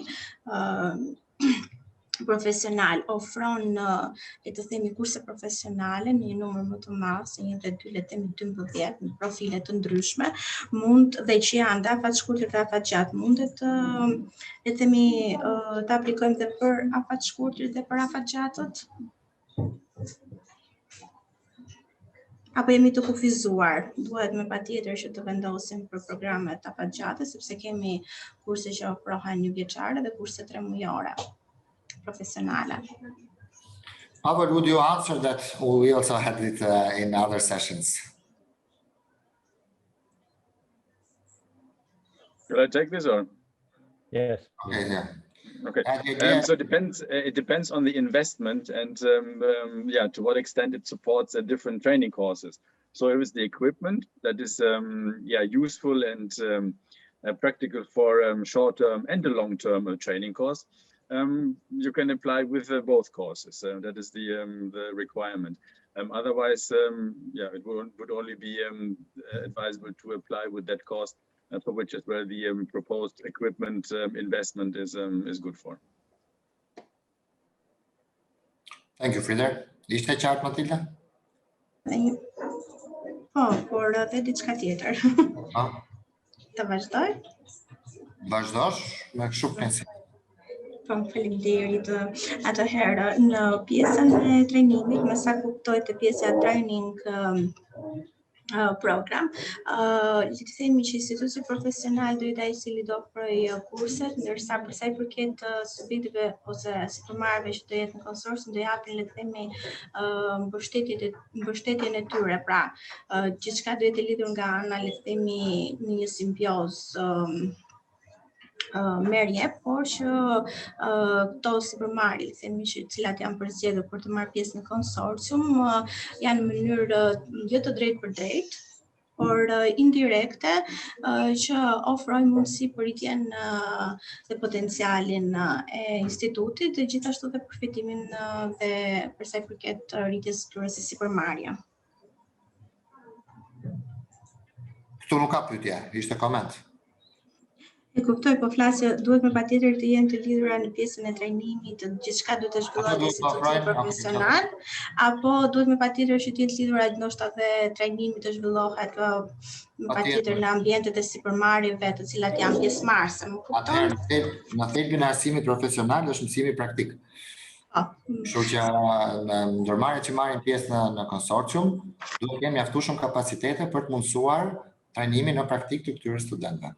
profesional ofron le të themi kurse profesionale në një numër më të madh se 1 dhe 2 le të themi 12 në profile të ndryshme, mund dhe që janë dhe afat shkurtër dhe afat gjatë, mundet le të themi të aplikojmë dhe për afat shkurtër dhe për afat gjatët? Apo jemi të kufizuar? Duhet me patjetër që të vendosim për programet afatgjate, sepse kemi kurse që ofrohen 1 vjeçare dhe kurse 3 mujore profesionale. How would you answer that? We also had it in other sessions. Will I take this or? Yes. Okay, yeah. Okay. So it depends on the investment and to what extent it supports different training courses. So if it's the equipment that is useful and practical for short-term and the long-term training course, you can apply with both courses. That is the requirement. Otherwise, it would only be advisable to apply with that cost for which as well the proposed equipment investment is good for. Thank you, Frieder. Ishte qartë, Matilda? Po, por dhe diçka tjetër. Të vazhdoj? Vazhdosh me kështu pensim. Po, faleminderit. Atëherë, në pjesën e trajnimit, me sa kuptoj të pjesa training program, le të themi që instituti profesional do të ai cili do ofrojë kurset, ndërsa për sa i përket subjekteve ose sipërmarrjeve që do jetë në konsorcium do japin le të themi mbështetjen e tyre, pra gjithçka do jetë lidhur nga ana le të themi në një simbiozë merje, por që këto sipërmarrje, themi që cilat janë përzgjedhur për të marrë pjesë në konsorcium, janë në mënyrë jo të drejtë për drejtë, por indirekte që ofrojnë mundësi për rritjen dhe potencialin e institutit dhe gjithashtu dhe përfitimin dhe për sa i përket rritjes së tyre si sipërmarrje. Këtu nuk ka pyetje, ishte koment. E kuptoj, po flasë, duhet me patjetër të jenë të lidhura në pjesën e trajnimit, gjithçka duhet të zhvillohet si të tillë profesional, apo duhet me patjetër që të jenë të lidhura ndoshta dhe trajnimi të zhvillohet me patjetër në ambientet e sipërmarrjeve të cilat janë pjesëmarrëse, më kupton? Atëherë, në thelbin e arsimit profesional është mësimi praktik. Kështu që në ndërmarrjet që marrin pjesë në konsorcium, duhet të kenë mjaftueshëm kapacitete për të mundësuar trajnimin në praktik të këtyre studentëve.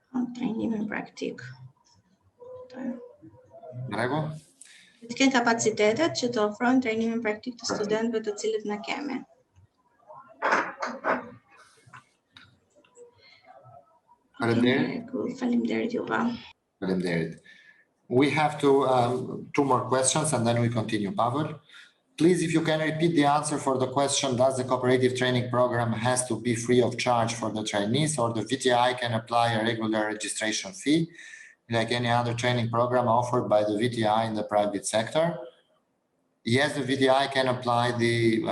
Trajnimin praktik. Në rregull? Të kenë kapacitetet që të ofrojnë trajnimin praktik të studentëve të cilët na kemi. Faleminderit juve. Faleminderit. We have two more questions and then we continue, Pavel. Please, if you can repeat the answer for the question, does the cooperative training program has to be free of charge for the trainees, or the VTI can apply a regular registration fee like any other training program offered by the VTI in the private sector? Yes, the VTI can apply the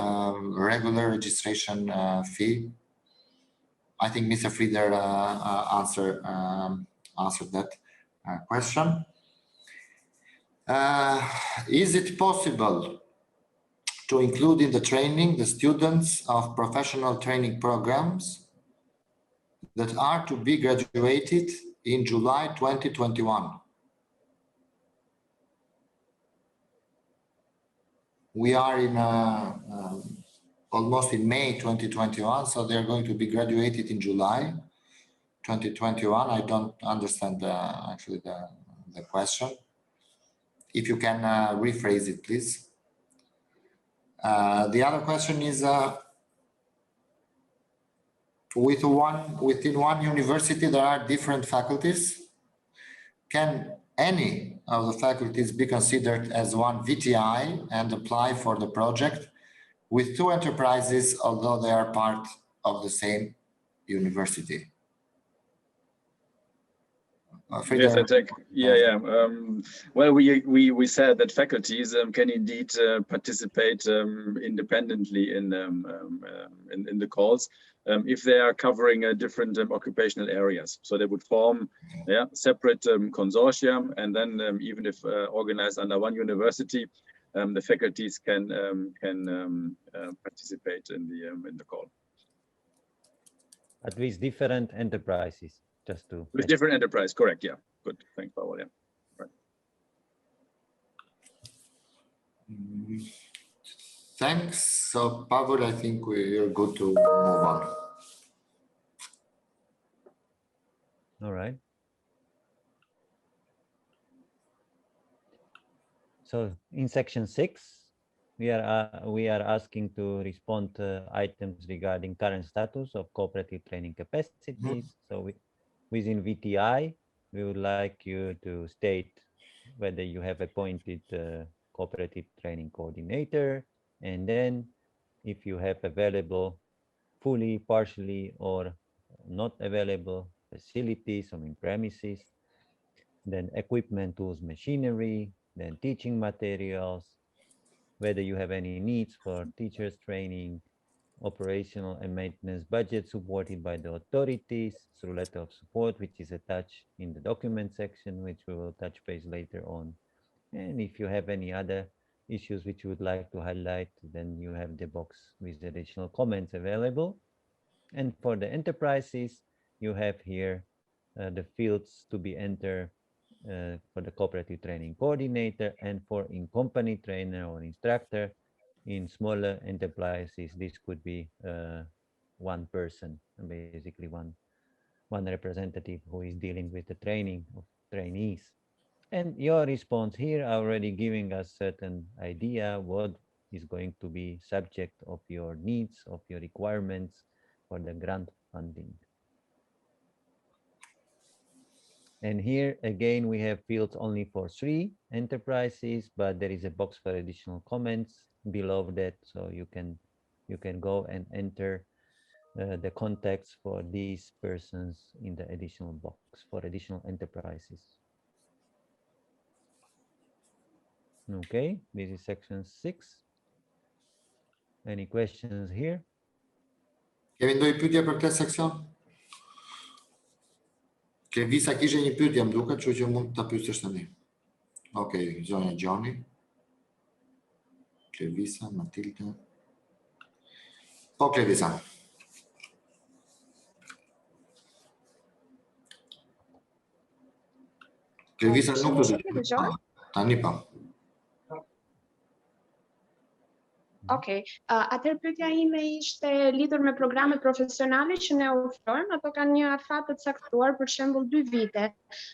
regular registration fee. I think Mr. Frieder answered that question. Is it possible to include in the training the students of professional training programs that are to be graduated in July 2021? We are in almost in May 2021, so they're going to be graduated in July 2021. I don't understand actually the question. If you can rephrase it, please. The other question is, within one university, there are different faculties. Can any of the faculties be considered as one VTI and apply for the project with two enterprises, although they are part of the same university? Yes, I take. Yeah. Well, we said that faculties can indeed participate independently in the calls if they are covering different occupational areas. So they would form separate consortia, and then even if organized under one university, the faculties can participate in the call. At least different enterprises. Just to with different enterprise, correct? Yeah, good. Thanks, Pavel. Yeah, right. Thanks. So, Pavel, I think we're good to move on. All right. So, in section 6, we are asking to respond to items regarding current status of cooperative training capacities. So, within VTI, we would like you to state whether you have appointed cooperative training coordinator, and then if you have available fully, partially, or not available facilities or in premises, then equipment, tools, machinery, then teaching materials, whether you have any needs for teachers training, operational and maintenance budget supported by the authorities through letter of support, which is attached in the document section, which we will touch base later on. And if you have any other issues which you would like to highlight, then you have the box with the additional comments available. And for the enterprises, you have here the fields to be entered for the cooperative training coordinator and for in-company trainer or instructor. In smaller enterprises, this could be one person, basically one representative who is dealing with the training of trainees. And your response here are already giving us certain idea what is going to be subject of your needs, of your requirements for the grant funding. And here again, we have fields only for 3 enterprises, but there is a box for additional comments below that, so you can go and enter the contacts for these persons in the additional box for additional enterprises. Okay, this is section 6. Any questions here? Kemi ndonjë pyetje për këtë seksion? 𝗪𝗶𝗶 kishte një pyetje më duket, kështu që mund ta pyesësh tani. Okej, zonja Gjoni. 𝗪𝗶𝗶, Matilda. Po, 𝗪𝗶𝗶. 𝗪𝗶𝗶 nuk do të dëgjoj. Tani po. Okej, atëherë pyetja ime ishte lidhur me programet profesionale që ne ofrojmë, ato kanë një afat të caktuar, për shembull 2 vite.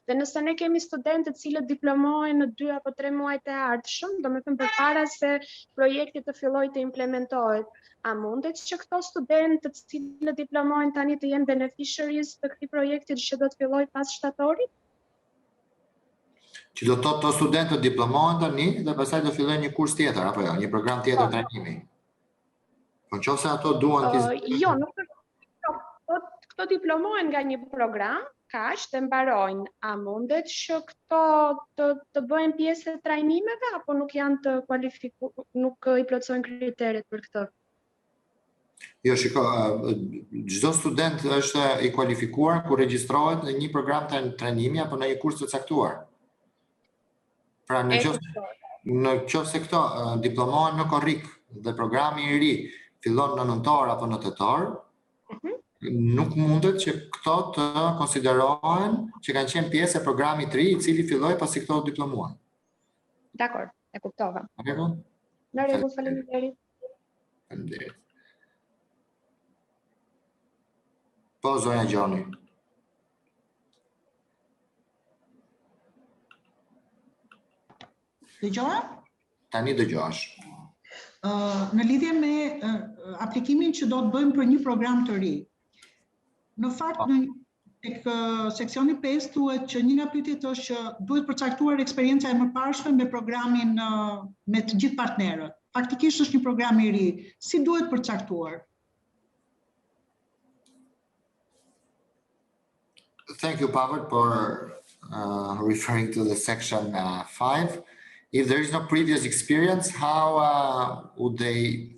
Dhe nëse ne kemi studentë të cilët diplomohen në 2 apo 3 muajt e ardhshëm, domethënë përpara se projekti të fillojë të implementohet, a mundet që këto studentë të cilët diplomohen tani të jenë beneficiaries të këtij projekti që do të fillojë pas shtatorit? Që do të thotë studentët diplomohen tani dhe pastaj do fillojnë një kurs tjetër apo jo, një program tjetër trajnimi. Po nëse ato duan jo, nuk këto diplomohen nga një program, kaq të mbarojnë. A mundet që këto të bëhen pjesë e trajnimeve apo nuk janë të kualifikuar, nuk i plotësojnë kriteret për këtë? Jo, shiko, çdo student është i kualifikuar kur regjistrohet në një program trajnimi apo në një kurs të caktuar. Pra në qoftë se këto diplomohen në korrik dhe programi i ri fillon në nëntor apo në tetor, nuk mundet që këto të konsiderohen që kanë qenë pjesë e programit të ri i cili filloi pasi këto diplomuan. Dakor, e kuptova. A ke kuptuar? Në rregull, faleminderit. Faleminderit. Po, zonja Gjoni. Dëgjoj? Tani dëgjosh. Në lidhje me aplikimin që do të bëjmë për një program të ri. Në fakt, tek seksioni 5 thuhet që një nga pyetjet është që duhet përcaktuar eksperjenca e mëparshme me programin me të gjithë partnerët. Faktikisht është një program i ri. Si duhet përcaktuar? Thank you, Pavel, for referring to the section 5. If there is no previous experience, how would they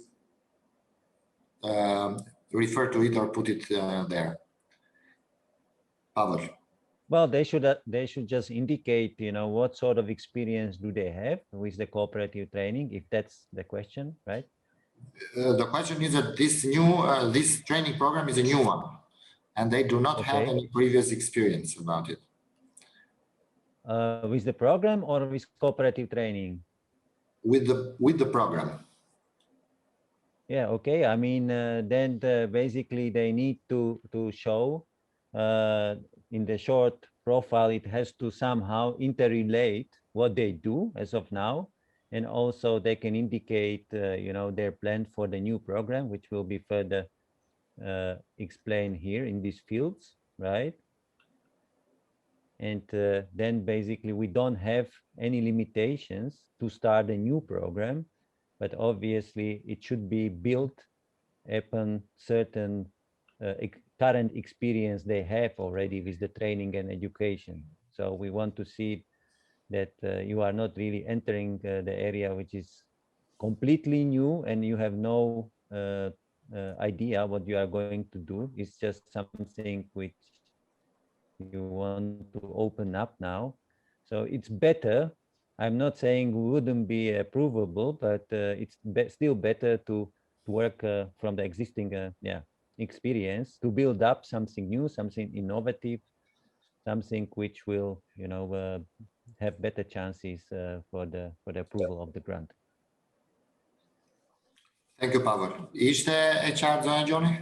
refer to it or put it there? Pavel. Well, they should just indicate, what sort of experience do they have with the cooperative training, if that's the question, right? The question is that this training program is a new one, and they do not have any previous experience about it. With the program or with cooperative training? With the program. Yeah, okay. I mean, then basically they need to show in the short profile, it has to somehow interrelate what they do as of now, and also they can indicate, their plan for the new program, which will be further explained here in these fields, right? And then basically we don't have any limitations to start a new program, but obviously it should be built upon certain current experience they have already with the training and education. So we want to see that you are not really entering the area which is completely new and you have no idea what you are going to do. It's just something which you want to open up now. So it's better. I'm not saying wouldn't be provable, but it's still better to work from the existing experience to build up something new, something innovative, something which will, have better chances for the approval of the grant. Thank you, Pavel. Ishte e qartë, zonja Gjoni?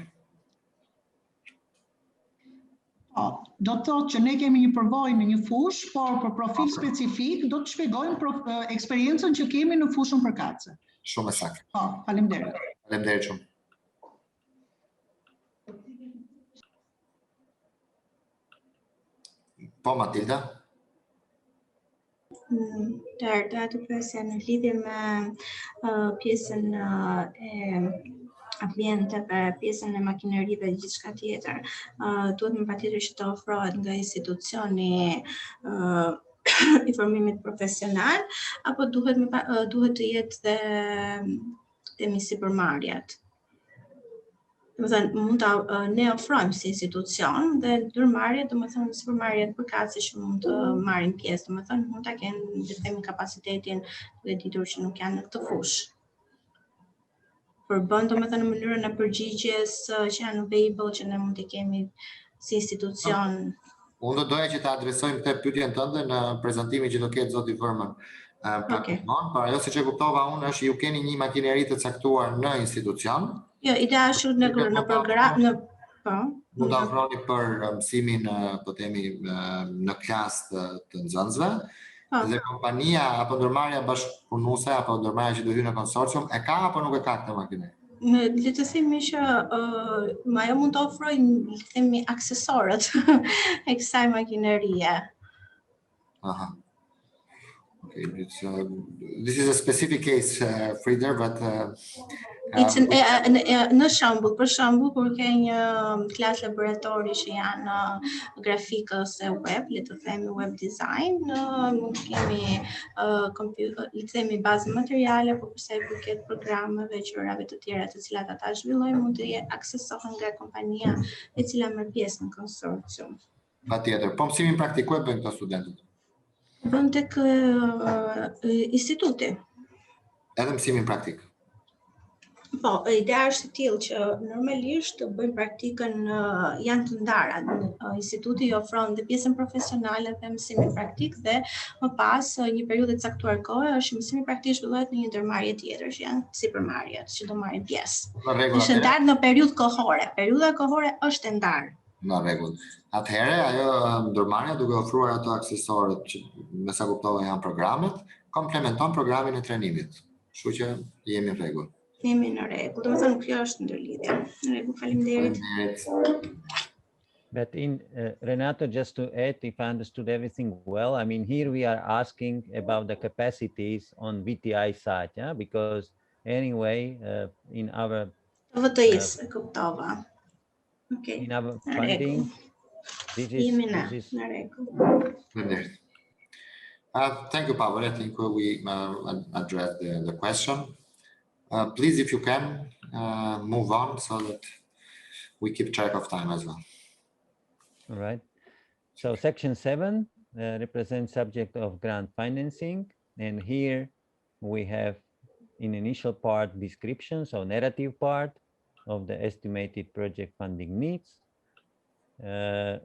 Do të thotë që ne kemi një përvojë në një fushë, por për profil specifik do të shpjegojmë eksperiencën që kemi në fushën përkatëse. Shumë e saktë. Po, faleminderit. Faleminderit shumë. Po, Matilda? Të pyesja në lidhje me pjesën e ambienteve, pjesën e makinerive dhe gjithçka tjetër, duhet më patjetër që të ofrohet nga institucioni i formimit profesional, apo duhet të jetë dhe temi sipërmarrjet? Do të thënë mund ta ne ofrojmë si institucion dhe ndërmarrjet, do të thënë sipërmarrjet përkatëse që mund të marrin pjesë, do të thënë mund ta kenë le të themi kapacitetin dhe ditur që nuk janë në këtë fushë. Përbën do të thënë në mënyrën e përgjigjes që janë available që ne mund të kemi si institucion. Unë do doja që ta adresojmë këtë pyetjen tënde në prezantimin që do ketë zoti Ërman. Por ajo siç e kuptova unë është ju keni një makineri të caktuar në institucion. Jo, ideja është në program po. Mund ta ofroni për mësimin po themi në klasë të nxënësve. Dhe kompania apo ndërmarrja bashkëpunuese apo ndërmarrja që do hyjë në konsorcium e ka apo nuk e ka këtë makinerie? Le të themi që ajo mund të ofrojë, le të themi, aksesorët e kësaj makinerie. Aha. Okay, this is a specific case, Frieder, but në shembull, për shembull, kur ke një klasë laboratori që janë grafikës e web, le të themi web design, mund të kemi le të themi bazë materiale, por përsa i përket programeve, gjërave të tjera të cilat ata zhvillojnë, mund të aksesohen nga kompania e cila merr pjesë në konsorcium. Patjetër. Po mësimin praktik ku e bëjnë këto studentët? Bën tek instituti. Edhe mësimin praktik. Po, ideja është e tillë që normalisht të bëjmë praktikën janë të ndara. Instituti i ofron dhe pjesën profesionale dhe mësimin praktik dhe më pas një periudhë të caktuar kohe është mësimi praktik zhvillohet në një ndërmarrje tjetër që janë sipërmarrjet që do marrin pjesë. Është ndarë në periudhë kohore. Periudha kohore është e ndarë. Në rregull. Atëherë ajo ndërmarrja duke ofruar ato aksesorët që me sa kuptova janë programet, komplementon programin e trajnimit. Kështu që jemi në rregull. Jemi në rregull. Domethënë kjo është ndërlidhje. Në rregull, faleminderit. But Renato, just to add, if I understood everything well, I mean, here we are asking about the capacities on VTI side, yeah? Because anyway, in our VTI-s, kuptova. Okay. In our funding, this is thank you, Pavel. I think we addressed the question. Please, if you can, move on so that we keep track of time as well. All right. So section 7 represents subject of grant financing. And here we have in initial part description, so narrative part of the estimated project funding needs. Then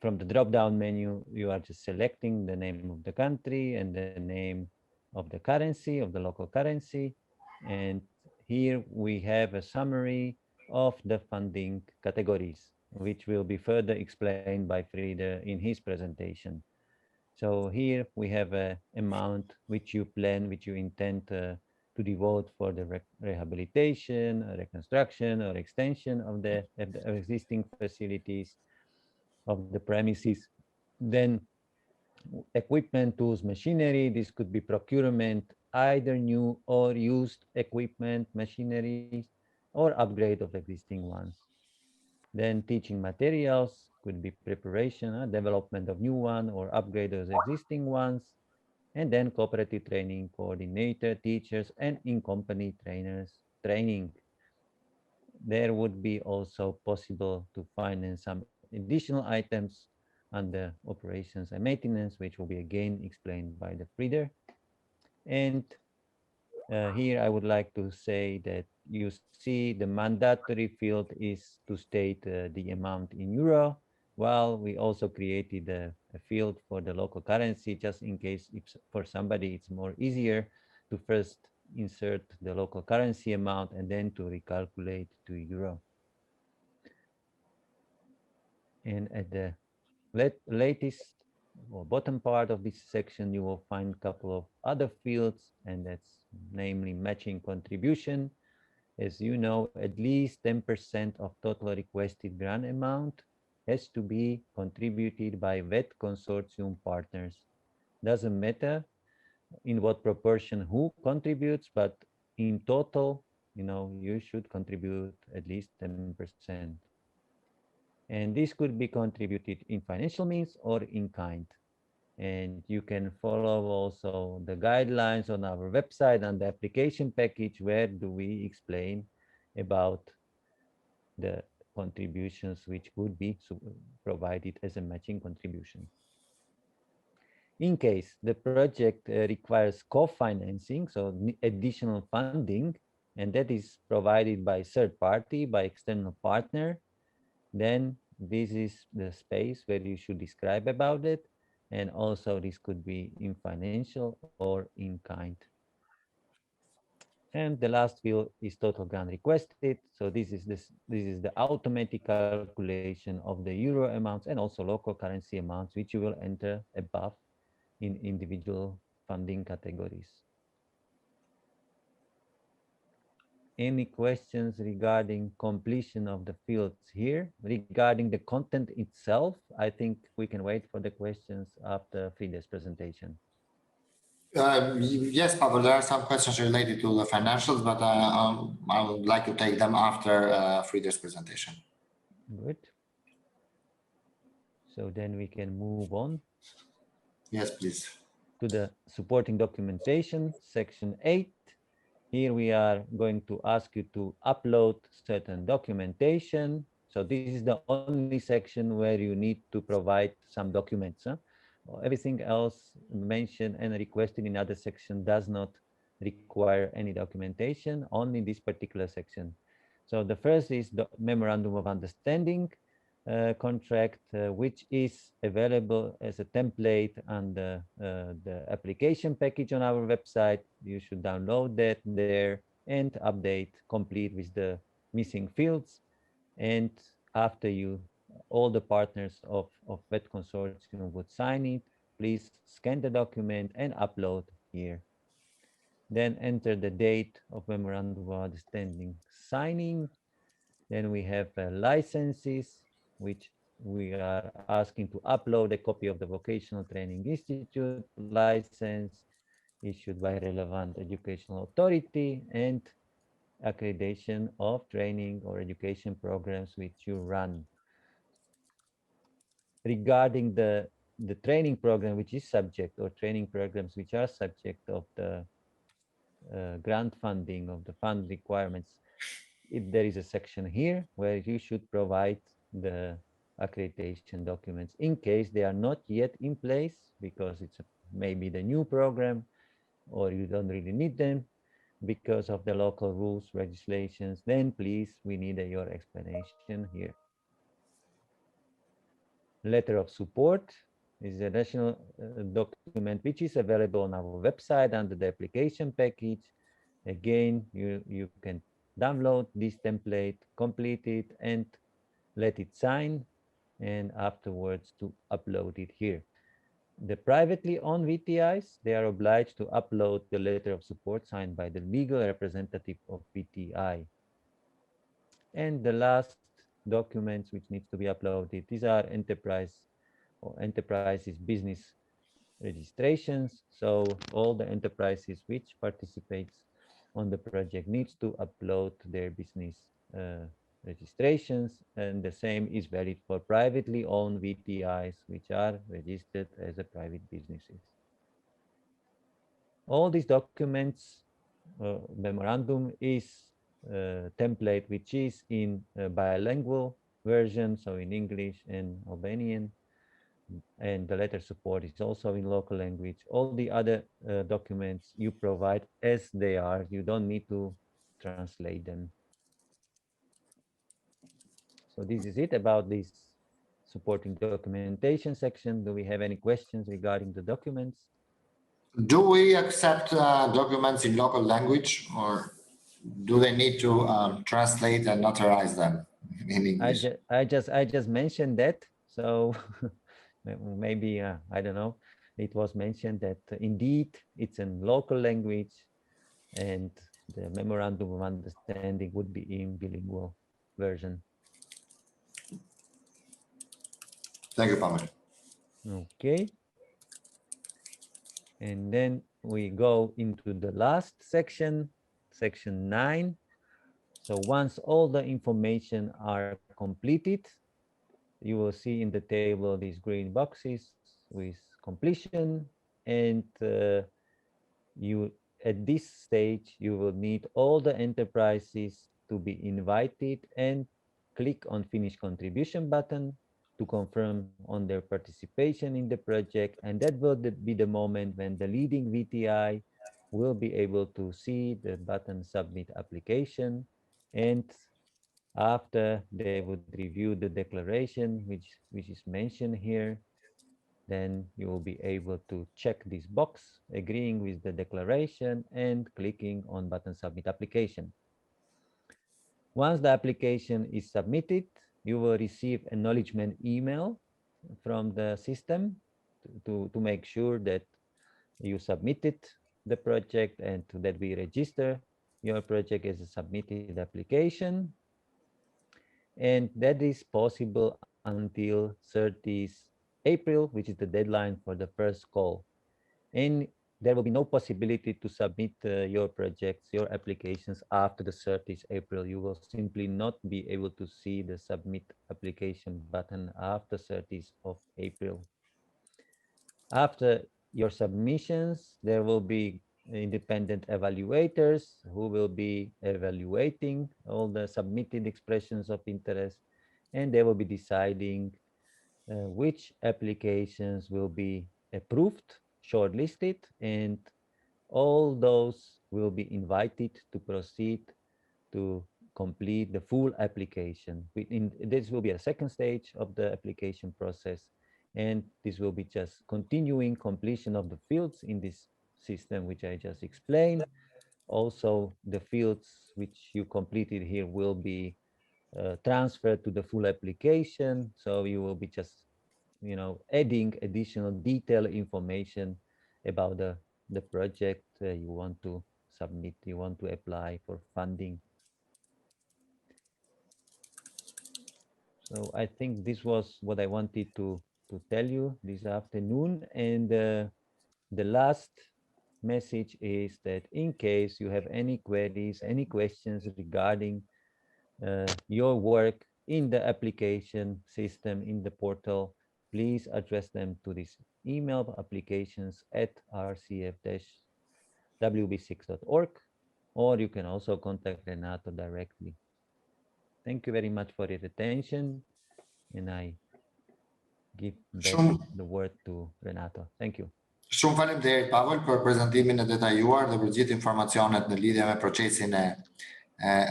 from the drop-down menu, you are just selecting the name of the country and the name of the currency, of the local currency. And here we have a summary of the funding categories, which will be further explained by Frieder in his presentation. So here we have an amount which you plan, which you intend to devote for the rehabilitation, reconstruction, or extension of the existing facilities of the premises. Then equipment, tools, machinery. This could be procurement, either new or used equipment, machinery, or upgrade of existing ones. Then teaching materials could be preparation, development of new one, or upgrade of existing ones. And then cooperative training, coordinator, teachers, and in-company trainers training. There would be also possible to finance some additional items under operations and maintenance, which will be again explained by the Frieder. And here I would like to say that you see the mandatory field is to state the amount in euro, while we also created a field for the local currency, just in case if for somebody it's more easier to first insert the local currency amount and then to recalculate to euro. And at the latest or bottom part of this section, you will find a couple of other fields, and that's namely matching contribution. As you know, at least 10% of total requested grant amount has to be contributed by VET consortium partners. Doesn't matter in what proportion who contributes, but in total, you should contribute at least 10%. And this could be contributed in financial means or in kind. And you can follow also the guidelines on our website and the application package, where do we explain about the contributions which would be provided as a matching contribution. In case the project requires co-financing, so additional funding, and that is provided by third party, by external partner, then this is the space where you should describe about it. And also this could be in financial or in kind. And the last field is total grant requested. So this is the automatic calculation of the euro amounts and also local currency amounts, which you will enter above in individual funding categories. Any questions regarding completion of the fields here? Regarding the content itself, I think we can wait for the questions after Frida's presentation. Yes, Pavel, there are some questions related to the financials, but I would like to take them after Frida's presentation. Good. So then we can move on. Yes, please. To the supporting documentation, section 8. Here we are going to ask you to upload certain documentation. So this is the only section where you need to provide some documents. Everything else mentioned and requested in other section does not require any documentation, only this particular section. So the first is the memorandum of understanding contract, which is available as a template under the application package on our website. You should download that there and update, complete with the missing fields. And after all the partners of 𝗏 consortium would sign it, please scan the document and upload here. Then enter the date of memorandum of understanding signing. Then we have licenses, which we are asking to upload a copy of the Vocational Training Institute license issued by relevant educational authority and accreditation of training or education programs which you run. Regarding the training program which is subject, or training programs which are subject of the grant funding, of the fund requirements, there is a section here where you should provide the accreditation documents in case they are not yet in place, because it's maybe the new program or you don't really need them because of the local rules, legislations. Then please, we need your explanation here. Letter of support is a national document which is available on our website under the application package. Again, you can download this template, complete it, and let it sign, and afterwards to upload it here. The privately owned VTIs, they are obliged to upload the letter of support signed by the legal representative of VTI. And the last documents which needs to be uploaded, these are enterprises business registrations. So all the enterprises which participates on the project needs to upload their business registrations, and the same is valid for privately owned VTIs which are registered as a private businesses. All these documents, memorandum is template which is in a bilingual version, so in English and Albanian, and the letter support is also in local language. All the other documents you provide as they are, you don't need to translate them. So this is it about this supporting documentation section. Do we have any questions regarding the documents? Do we accept documents in local language, or do they need to translate and notarize them in English? I just mentioned that. So maybe, I don't know, it was mentioned that indeed it's in local language and the memorandum of understanding would be in bilingual version. Thank you, Pavel. Okay. And then we go into the last section, section 9. So once all the information are completed, you will see in the table these green boxes with completion, and at this stage you will need all the enterprises to be invited and click on Finish Contribution button to confirm on their participation in the project, and that will be the moment when the leading VTI will be able to see the button Submit Application, and after they would review the declaration which is mentioned here, then you will be able to check this box agreeing with the declaration and clicking on button Submit Application. Once the application is submitted, you will receive acknowledgement email from the system to make sure that you submitted the project and that we register your project as a submitted application. And that is possible until 30th April, which is the deadline for the first call. And there will be no possibility to submit your projects, your applications after the 30th April. You will simply not be able to see the Submit Application button after 30th of April. After your submissions, there will be independent evaluators who will be evaluating all the submitted expressions of interest, and they will be deciding which applications will be approved, shortlisted, and all those will be invited to proceed to complete the full application. This will be a second stage of the application process, and this will be just continuing completion of the fields in this system, which I just explained. Also, the fields which you completed here will be transferred to the full application. So you will be just, adding additional detailed information about the project you want to submit, you want to apply for funding. So I think this was what I wanted to tell you this afternoon. And the last message is that in case you have any queries, any questions regarding your work in the application system, in the portal, please address them to this email, applications@rcf-wb6.org, or you can also contact Renato directly. Thank you very much for your attention, and I give back the word to Renato. Thank you. Shumë faleminderit Pavel për prezantimin e detajuar dhe për gjithë informacionet në lidhje me procesin e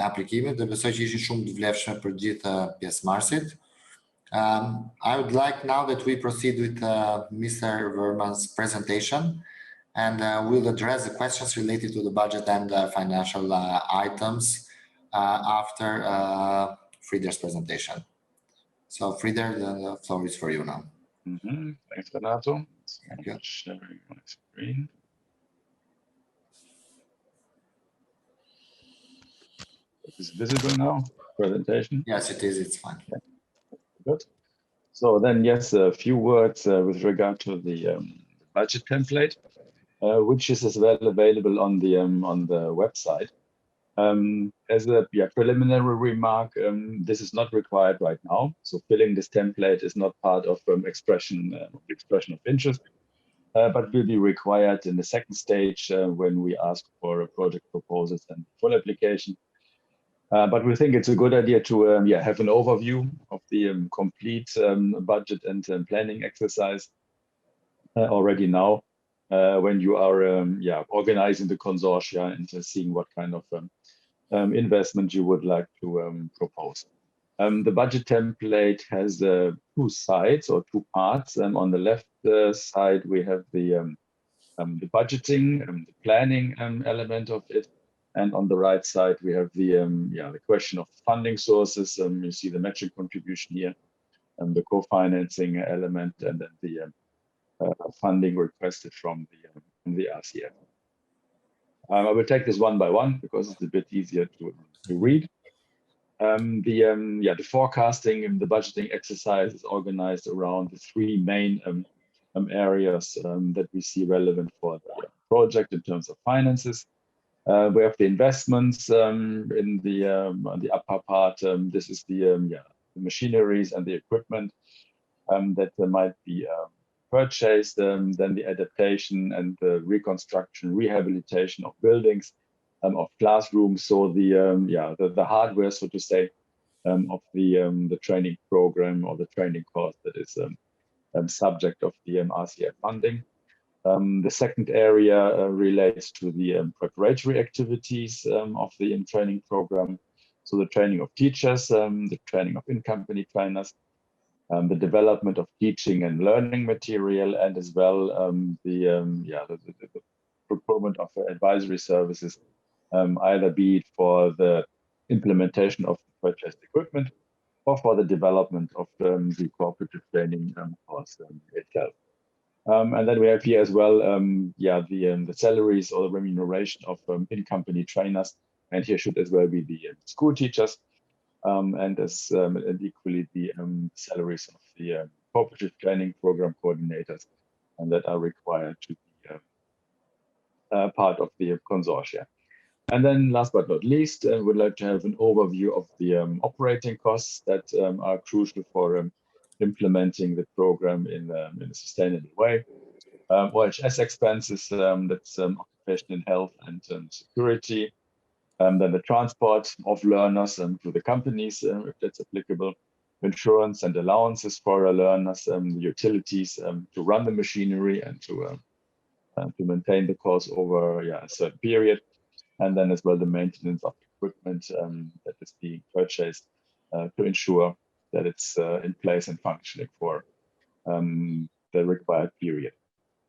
aplikimit, dhe besoj që ishin shumë të vlefshme për gjithë pjesëmarrësit. I would like now that we proceed with Mr. 𝗵𝗲𝗏's presentation, and we'll address the questions related to the budget and financial items after Frieder's presentation. So Frieder, the floor is for you now. Thanks, Renato. Thank you. Sharing my screen. Is it visible now? Presentation? Yes, it is. It's fine. Okay. Good. So then, yes, a few words with regard to the budget template, which is as well available on the website. As a preliminary remark, this is not required right now. So filling this template is not part of expression of interest, but will be required in the second stage when we ask for project proposals and full application. But we think it's a good idea to have an overview of the complete budget and planning exercise already now when you are organizing the consortia and seeing what kind of investment you would like to propose. The budget template has two sides or two parts. On the left side, we have the budgeting, the planning element of it. And on the right side, we have the question of funding sources. You see the matching contribution here, and the co-financing element, and then the funding requested from the RCF. I will take this one by one because it's a bit easier to read. The forecasting and the budgeting exercise is organized around the three main areas that we see relevant for the project in terms of finances. We have the investments in the upper part. This is the machineries and the equipment that might be purchased. Then the adaptation and the reconstruction, rehabilitation of buildings, of classrooms. So the hardware, so to say, of the training program or the training course that is subject of the RCF funding. The second area relates to the preparatory activities of the training program. So the training of teachers, the training of in-company trainers, the development of teaching and learning material, and as well the procurement of advisory services, either be it for the implementation of the purchased equipment or for the development of the cooperative training course itself. And then we have here as well, the salaries or the remuneration of in-company trainers, and here should as well be the school teachers, and equally the salaries of the cooperative training program coordinators, and that are required to be part of the consortia. And then last but not least, we'd like to have an overview of the operating costs that are crucial for implementing the program in a sustainable way. OHS expenses, that's occupational health and security. Then the transport of learners to the companies, if that's applicable. Insurance and allowances for learners, the utilities to run the machinery and to maintain the course over a certain period. And then as well the maintenance of equipment that is being purchased to ensure that it's in place and functioning for the required period.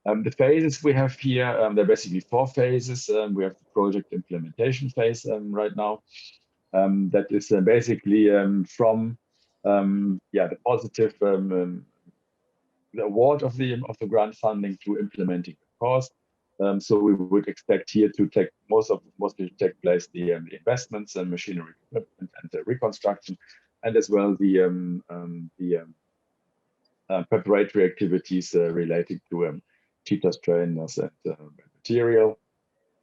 The phases we have here, there are basically 4 phases. We have the project implementation phase right now. That is basically from the positive the award of the grant funding to implementing the course. So we would expect here to take mostly to take place the investments and machinery equipment and the reconstruction, and as well the preparatory activities relating to teachers, trainers, and material.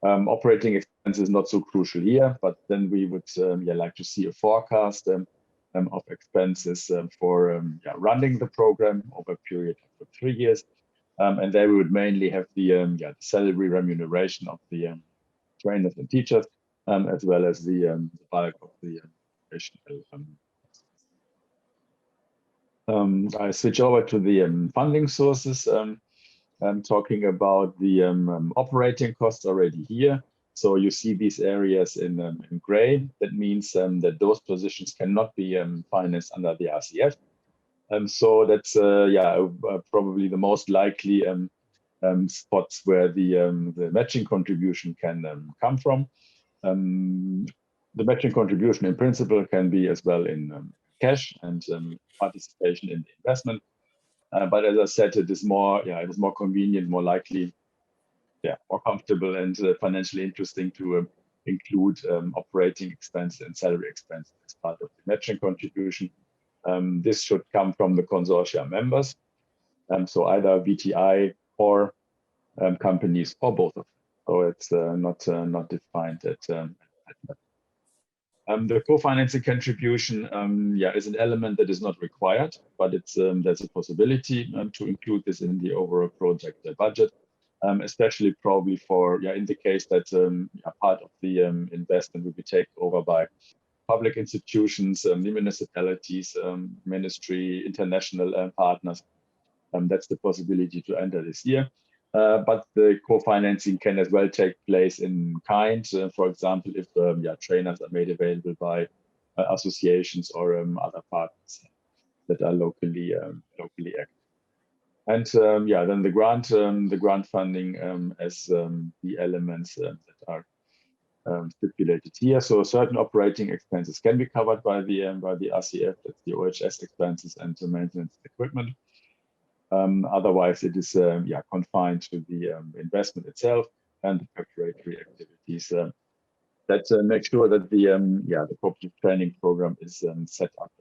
Operating expenses not so crucial here, but then we would like to see a forecast of expenses for running the program over a period of 3 years. And there we would mainly have the salary remuneration of the trainers and teachers, as well as the bulk of the I switch over to the funding sources. I'm talking about the operating costs already here. So you see these areas in gray. That means that those positions cannot be financed under the RCF. So that's probably the most likely spots where the matching contribution can come from. The matching contribution in principle can be as well in cash and participation in the investment. But as I said, it is more convenient, more likely, more comfortable and financially interesting to include operating expense and salary expense as part of the matching contribution. This should come from the consortia members, so either VTI or companies or both of them. So it's not defined at the co-financing contribution is an element that is not required, but it's there's a possibility to include this in the overall project budget, especially probably for in the case that part of the investment will be taken over by public institutions, the municipalities, ministry, international partners. That's the possibility to enter this year. But the co-financing can as well take place in kind. For example, if trainers are made available by associations or other partners that are locally active. And then the grant funding as the elements that are stipulated here. So certain operating expenses can be covered by the RCF. That's the OHS expenses and the maintenance equipment. Otherwise, it is confined to the investment itself and the preparatory activities that make sure that the cooperative training program is set up.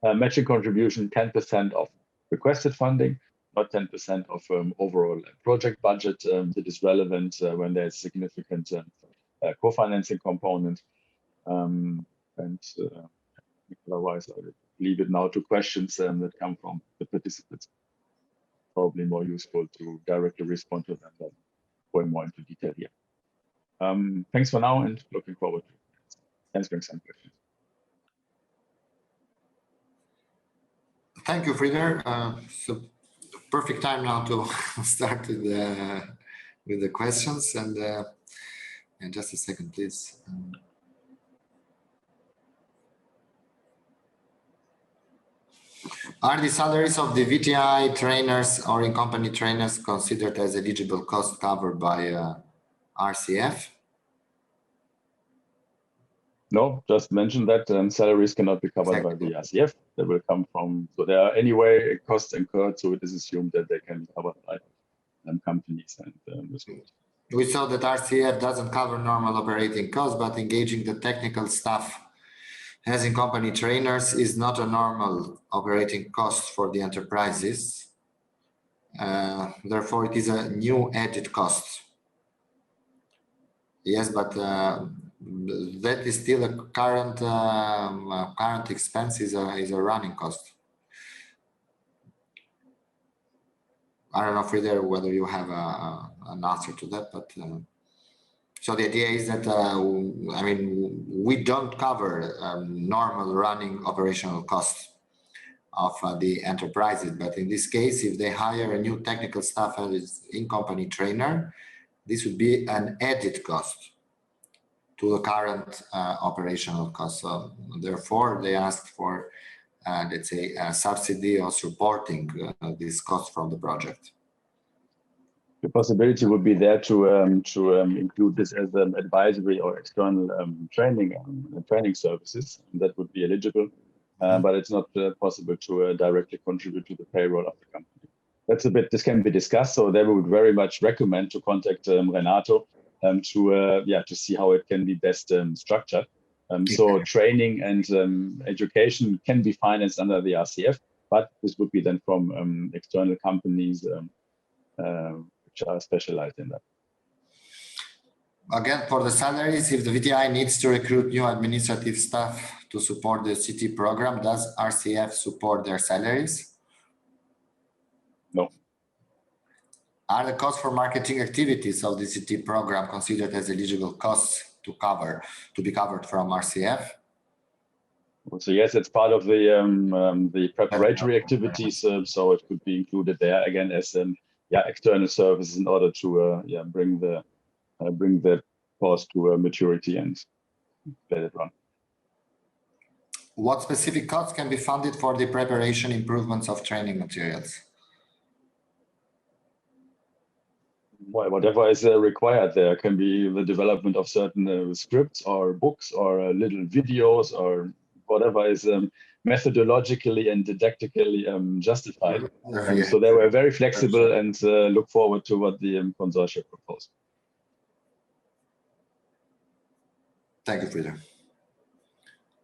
Matching contribution 10% of requested funding, not 10% of overall project budget that is relevant when there's significant co-financing component. Otherwise, I would leave it now to questions that come from the participants. Probably more useful to directly respond to them than going more into detail here. Thanks for now and looking forward to it. answering some questions. Thank you, Frieder. So perfect time now to start with the questions, and just a second, please. Are the salaries of the VTI trainers or in-company trainers considered as eligible cost covered by RCF? No, just mention that salaries cannot be covered by the RCF. They will come from, so there are anyway costs incurred, so it is assumed that they can be covered by companies. And we saw that RCF doesn't cover normal operating costs, but engaging the technical staff as in-company trainers is not a normal operating cost for the enterprises. Therefore, it is a new added cost. Yes, but that is still a current expense, is a running cost. I don't know, Frieder, whether you have an answer to that, but so the idea is that I mean, we don't cover normal running operational costs of the enterprises, but in this case, if they hire a new technical staff as in-company trainer, this would be an added cost to the current operational cost. So therefore, they asked for, let's say, a subsidy or supporting this cost from the project. The possibility would be there to include this as an advisory or external training services, and that would be eligible, but it's not possible to directly contribute to the payroll of the company. That's a bit, this can be discussed, so they would very much recommend to contact Renato to see how it can be best structured. So training and education can be financed under the RCF, but this would be then from external companies which are specialized in that. Again, for the salaries, if the VTI needs to recruit new administrative staff to support the CT program, does RCF support their salaries? No. Are the costs for marketing activities of the CT program considered as eligible costs to be covered from RCF? So yes, it's part of the preparatory activities, so it could be included there again as external services in order to bring the course to maturity and let it run. What specific costs can be funded for the preparation improvements of training materials? Well, whatever is required, there can be the development of certain scripts or books or little videos or whatever is methodologically and didactically justified. So they were very flexible and look forward to what the consortium proposed. Thank you, Frieder.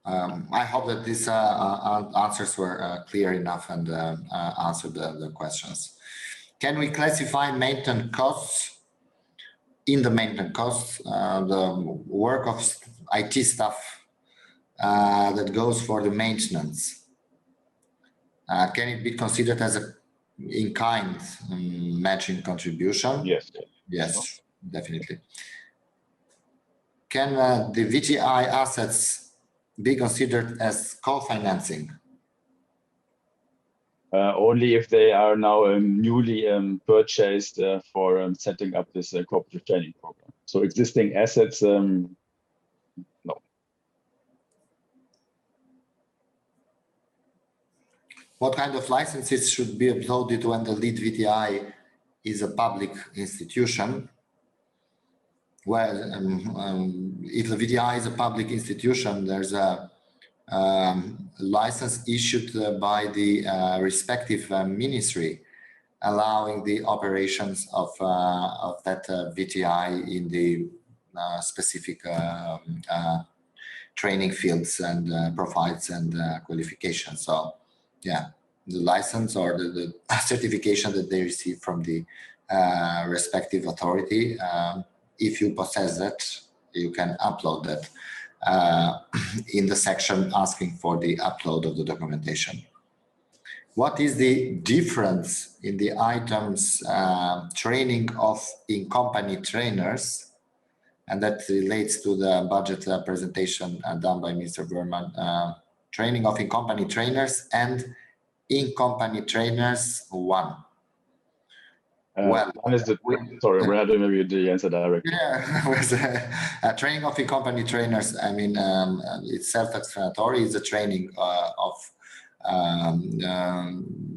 I hope that these answers were clear enough and answered the questions. Can we classify maintenance costs in the maintenance costs, the work of IT staff that goes for the maintenance? Can it be considered as a in-kind matching contribution? Yes. Yes, definitely. Can the VTI assets be considered as co-financing? Only if they are now newly purchased for setting up this cooperative training program. So existing assets, no. What kind of licenses should be uploaded when the lead VTI is a public institution? Well, if the VTI is a public institution, there's a license issued by the respective ministry, allowing the operations of that VTI in the specific training fields and profiles and qualifications. So, yeah, the license or the certification that they receive from the respective authority, if you possess that, you can upload that in the section asking for the upload of the documentation. What is the difference in the items training of in-company trainers and that relates to the budget presentation done by Mr. 𝗲𝗵𝗲, training of in-company trainers and in-company trainers 1. Well, one is the, sorry, Brad, maybe the answer directly. Yeah, with training of in-company trainers, I mean, it's self-explanatory. It's a training of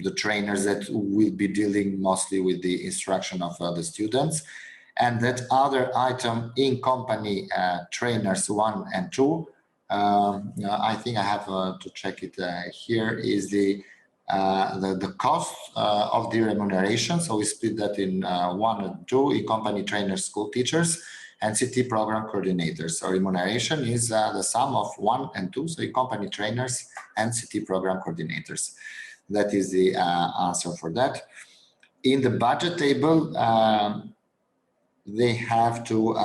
the trainers that will be dealing mostly with the instruction of the students. And that other item, in-company trainers 1 and 2, I think I have to check it here, is the cost of the remuneration. So we split that in 1 and 2, in-company trainers, school teachers, and CT program coordinators. So remuneration is the sum of 1 and 2, so in-company trainers and CT program coordinators. That is the answer for that. In the budget table, they have to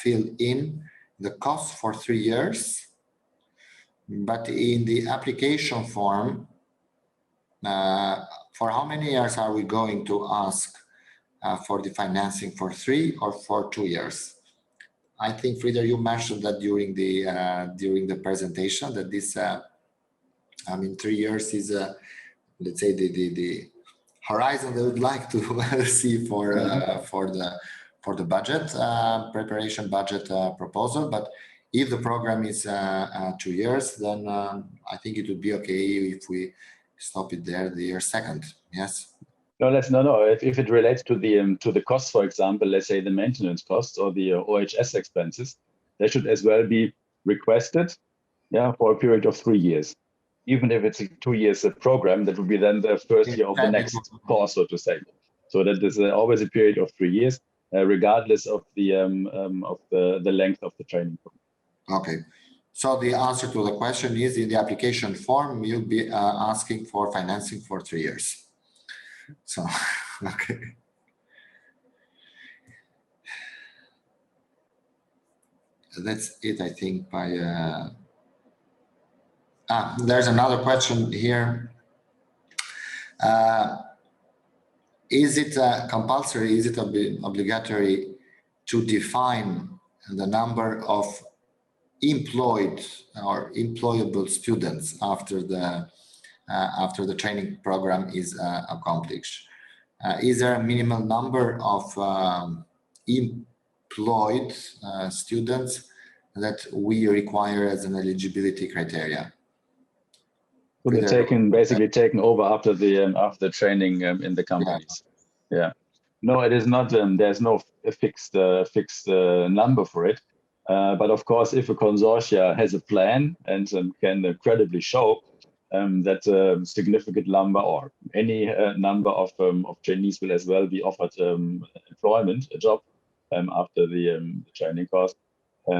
fill in the cost for 3 years, but in the application form, for how many years are we going to ask for the financing, for 3 or for 2 years? I think, Frida, you mentioned that during the presentation that this, I mean, 3 years is, let's say, the horizon they would like to see for the budget preparation, budget proposal. But if the program is 2 years, then I think it would be okay if we stop it there the year second. Yes. No, if it relates to the costs, for example, let's say the maintenance costs or the OHS expenses, they should as well be requested, yeah, for a period of 3 years. Even if it's a 2 years program, that would be then the first year of the next course, so to say. So that is always a period of 3 years, regardless of the length of the training program. Okay. So the answer to the question is, in the application form, you'll be asking for financing for 3 years. So, okay. That's it, I think, by... there's another question here. Is it compulsory, is it obligatory to define the number of employed or employable students after the training program is accomplished? Is there a minimal number of employed students that we require as an eligibility criteria? So they're basically taken over after the training in the companies. Yeah. No, it is not. There's no fixed number for it. But of course, if a consortia has a plan and can credibly show that a significant number or any number of trainees will as well be offered employment, a job, after the training course,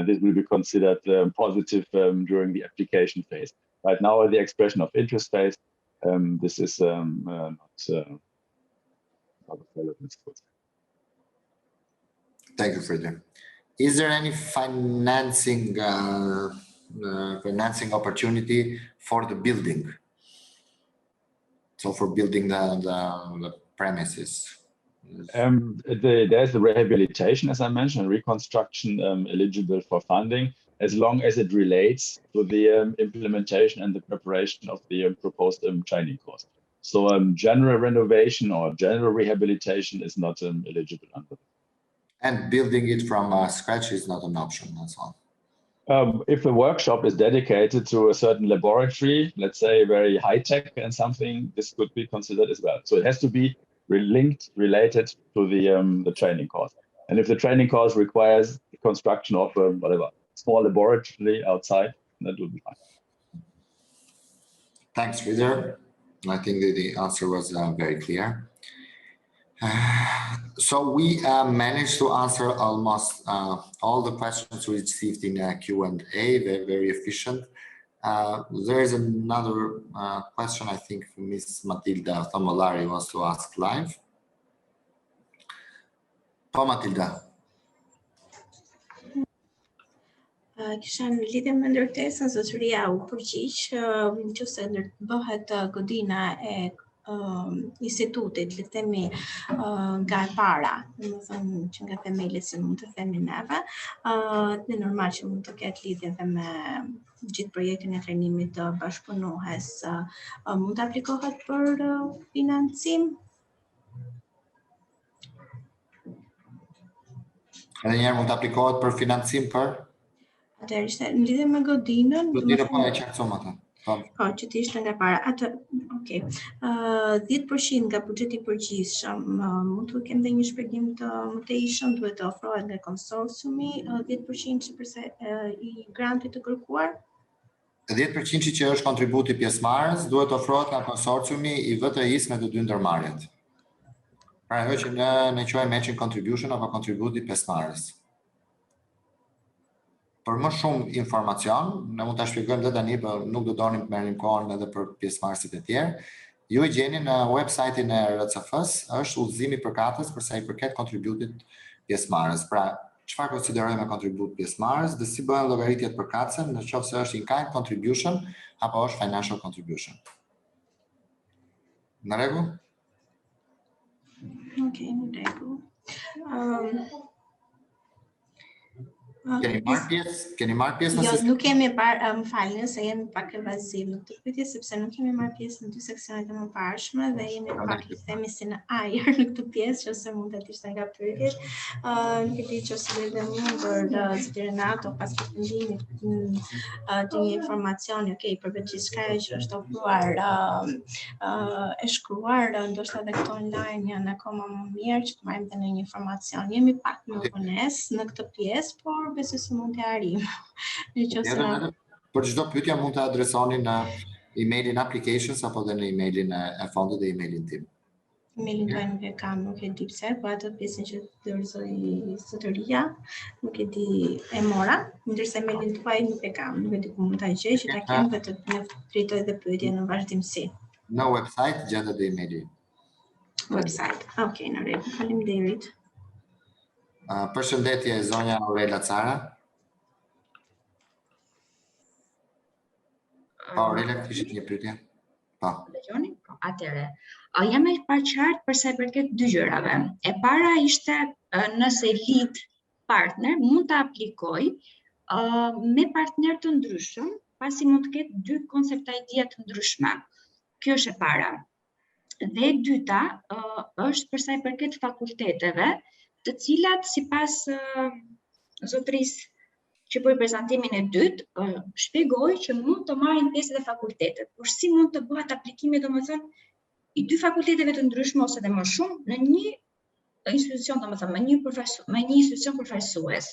this will be considered positive during the application phase. Right now, the expression of interest phase, this is not relevant. Thank you, Frida. Is there any financing opportunity for the building? So for building the premises? There's the rehabilitation, as I mentioned, reconstruction eligible for funding, as long as it relates to the implementation and the preparation of the proposed training course. So general renovation or general rehabilitation is not eligible under. And building it from scratch is not an option, that's all. If a workshop is dedicated to a certain laboratory, let's say very high tech and something, this could be considered as well. So it has to be related to the training course. And if the training course requires the construction of whatever small laboratory outside, that would be fine. Thanks, Frida. I think the answer was very clear. So we managed to answer almost all the questions we received in Q&A. They're very efficient. There is another question, I think Ms. Matilda Tomolari wants to ask live. Po, Matilda. Kisha në lidhje me ndërtesën, zotëria u përgjigj nëse bëhet godina e institutit, le të themi nga e para, domethënë që nga themelit si mund të themi neve, dhe normal që mund të ketë lidhje edhe me gjithë projektin e trajnimit të bashkëpunues, mund të aplikohet për financim? Edhe njerë mund të aplikohet për financim për? Atëherë ishte në lidhje me godinën. Godinën po e qartësum atë. Po, që të ishte nga para. Atë, okay. 10% nga buxheti i përgjithshëm, mund të kem dhe një shpjegim të mëtejshëm, duhet të ofrohet nga konsorciumi, 10% sepse i grantit të kërkuar? 10% që është kontributi pjesëmarrës duhet të ofrohet nga konsorciumi i VTI-s me të dy ndërmarrjet. Pra ajo që ne quajmë matching contribution apo kontributi pjesëmarrës. Për më shumë informacion, ne mund ta shpjegojmë dhe tani, por nuk do donim të merrim kohën edhe për pjesëmarrësit e tjerë. Ju e gjeni në website-in e RCF-s, është udhëzimi i përkatës për sa i përket kontributit pjesëmarrës. Pra, çfarë konsiderojmë kontribut pjesëmarrës dhe si bëhen llogaritjet përkatëse, nëse është in-kind contribution apo është financial contribution. Në rregull? Okej, në rregull. Keni marrë pjesë në Jo, nuk kemi parë, më falni, se jemi pak evaziv në këtë pyetje sepse nuk kemi marrë pjesë në dy seksionet e mëparshme dhe jemi pak i themi si në ajër në këtë pjesë, ose mund të ishte nga pyetjet. Nuk e di nëse dhe mund për Renato pas përfundimit të një informacioni, okay, përveç gjithçka që është ofruar e shkruar, ndoshta edhe këto online janë akoma më mirë që të marrim edhe një informacion. Jemi pak më vonesë në këtë pjesë, por besoj se mund të arrijmë. Për çdo pyetje mund të adresoni në emailin applications apo dhe në emailin e fondit dhe emailin tim. Emailin tuaj nuk e kam, nuk e di pse, po atë pjesën që dorëzoi Zotëria, nuk e di e mora, ndërsa emailin tuaj nuk e kam, nuk e di ku mund ta gjej që ta kem dhe të drejtoj dhe pyetje në vazhdimsi. Në website gjendet dhe emaili. Website. Okej, në rregull. Faleminderit. Përshëndetje zonja Aurela Cara. Aurela, kishit një pyetje? Po. Dëgjoni? Po, atëre. Jam e paqartë për sa i përket dy gjërave. E para ishte nëse lead partner mund të aplikoj me partner të ndryshëm, pasi mund të ketë dy koncept idea të ndryshme. Kjo është e para. Dhe e dyta është për sa i përket fakulteteve, të cilat sipas zotërisë që bëj prezantimin e dytë, shpjegoj që mund të marrin pjesë edhe fakultetet, por si mund të bëhet aplikimi, domethënë, i dy fakulteteve të ndryshme ose edhe më shumë në një institucion, domethënë, me një institucion përfaqësues.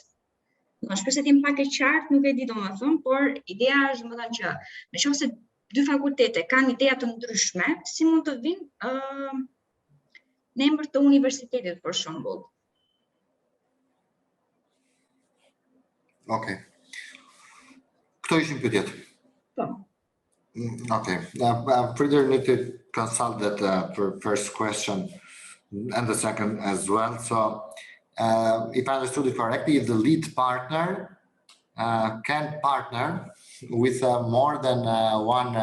Shpresoj të jem pak e qartë, nuk e di domethënë, por ideja është domethënë që nëse dy fakultete kanë ideja të ndryshme, si mund të vinë në emër të universitetit për shembull. Okay. Këto ishin pyetjet. Po. Okay. Further need to consult that first question and the second as well. So, if I understood it correctly, if the lead partner can partner with more than one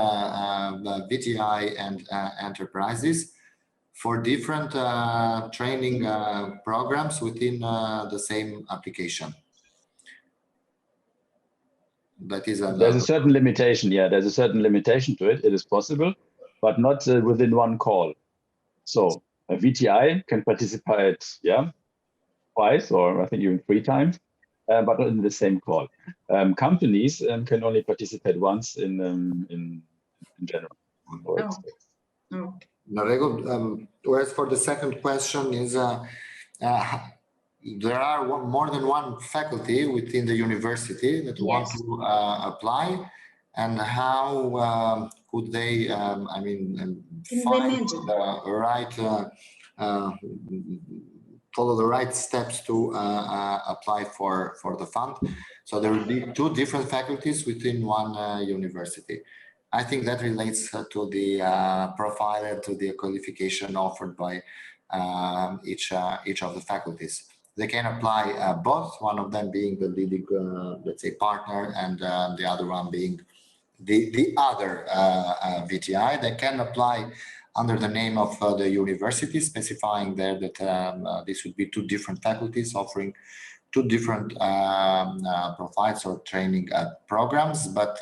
VTI and enterprises for different training programs within the same application. That is there's a certain limitation. Yeah, there's a certain limitation to it. It is possible, but not within one call. So a VTI can participate, yeah, twice or I think even 3 times, but not in the same call. Companies can only participate once in general. Whereas for the second question is there are more than one faculty within the university that want to apply, and how could they, I mean, follow the right steps to apply for the fund. So there will be 2 different faculties within one university. I think that relates to the profile and to the qualification offered by each of the faculties. They can apply both, one of them being the leading, let's say, partner, and the other one being the other VTI. They can apply under the name of the university, specifying there that this would be 2 different faculties offering 2 different profiles or training programs. But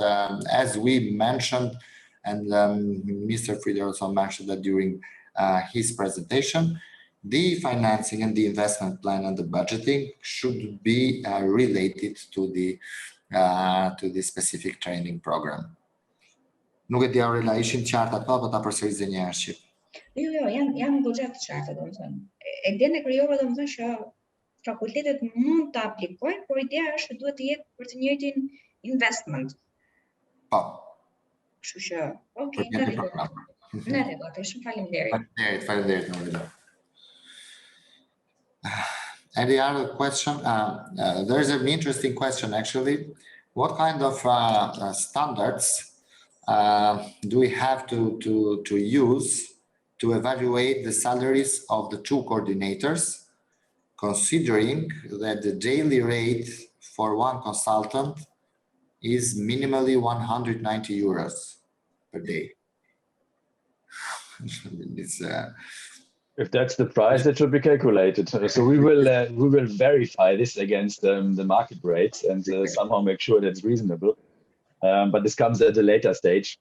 as we mentioned, and Mr. Frieder also mentioned that during his presentation, the financing and the investment plan and the budgeting should be related to the specific training program. Nuk e di Aurela, ishin qarta ato apo ta përsërisë një herë shqip? Jo, janë goxha të qarta, domethënë. Idenë e krijova domethënë që fakultetet mund të aplikojnë, por ideja është duhet të jetë për të njëjtin investment. Po. Kështu që, okay, në rregull, shumë faleminderit. Faleminderit Aurela. Any other question? There's an interesting question actually. What kind of standards do we have to use to evaluate the salaries of the 2 coordinators, considering that the daily rate for 1 consultant is minimally 190 euros per day? It's, if that's the price, it should be calculated. So we will verify this against the market rates and somehow make sure that's reasonable. But this comes at a later stage.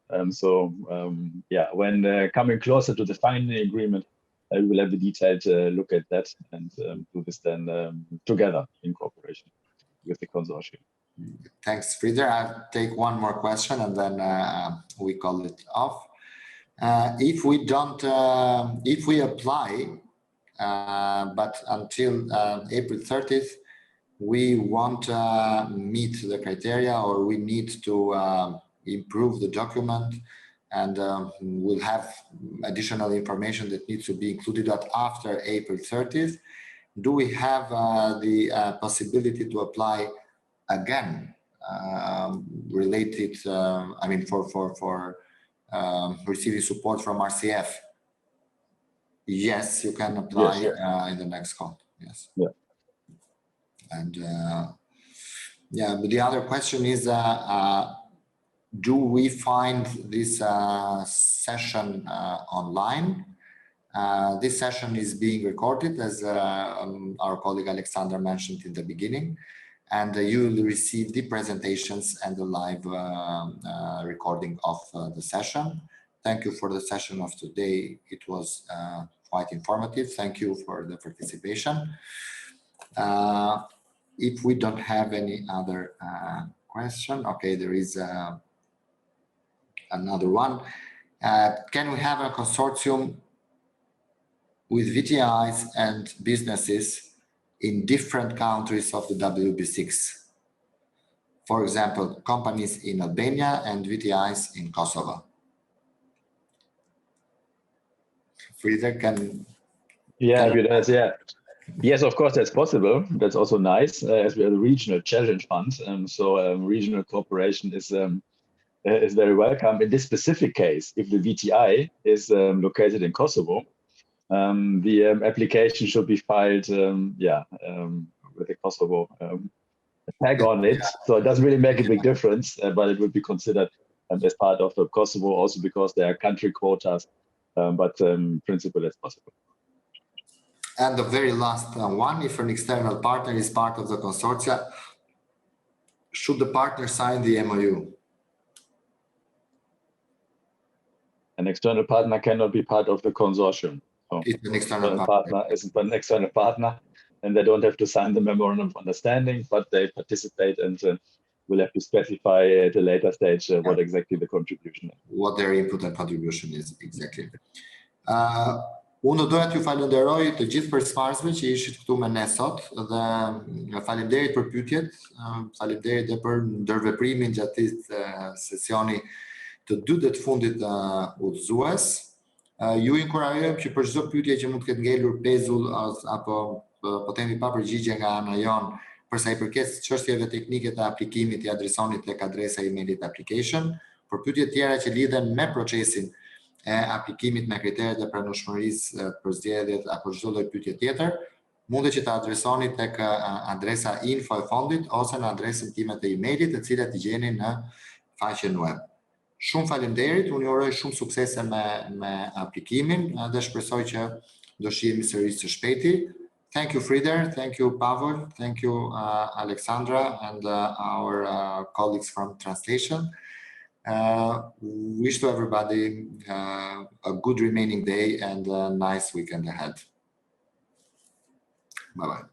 Yeah, when coming closer to the final agreement, we will have a detailed look at that and do this then together in cooperation with the consortium. Thanks, Frieder. I'll take one more question and then we call it off. If we apply, but until April 30th, we won't meet the criteria, or we need to improve the document, and we'll have additional information that needs to be included after April 30th. Do we have the possibility to apply again related, I mean, for receiving support from RCF? Yes, you can apply. Yes, in the next call. Yes. Yeah. And yeah, but the other question is, do we find this session online? This session is being recorded, as our colleague Alexandra mentioned in the beginning, and you will receive the presentations and the live recording of the session. Thank you for the session of today. It was quite informative. Thank you for the participation. If we don't have any other question, okay, there is another one. Can we have a consortium with VTIs and businesses in different countries of the WB6? For example, companies in Albania and VTIs in Kosovo. Frieder can... Yeah, yeah. Yes, of course, that's possible. That's also nice, as we are the regional challenge fund. So regional cooperation is very welcome. In this specific case, if the VTI is located in Kosovo, the application should be filed, with the Kosovo tag on it. So it doesn't really make a big difference, but it would be considered as part of the Kosovo, also because there are country quotas. But in principle, it's possible. And the very last one, if an external partner is part of the consortia, should the partner sign the MOU? An external partner cannot be part of the consortium. So it's an external partner. Isn't an external partner, and they don't have to sign the memorandum of understanding, but they participate and will have to specify at a later stage what exactly the contribution is. What their input and contribution is, exactly. Unë doja t'ju falenderoj të gjithë pjesëmarrësve që ishit këtu me ne sot, dhe faleminderit për pyetjet, faleminderit edhe për ndërveprimin gjatë sesioni të dytë të fundit të udhëzues. Ju inkurajojmë që për çdo pyetje që mund të ketë ngelur pezull apo po themi pa përgjigje nga ana jonë, për sa i përket çështjeve teknike të aplikimit, i adresoni tek adresa emailit application. Për pyetje tjera që lidhen me procesin e aplikimit me kriteret e pranueshmërisë për zgjedhjet apo çdo lloj pyetje tjetër, mundet që ta adresoni tek adresa info e fondit ose në adresën time të emailit, të cilat i gjeni në faqen web. Shumë faleminderit, unë ju uroj shumë suksese me aplikimin dhe shpresoj që do shihemi sërish së shpejti. Thank you, Frieder. Thank you, Pavel. Thank you, Alexandra, and our colleagues from translation. Wish to everybody a good remaining day and a nice weekend ahead. Bye-bye.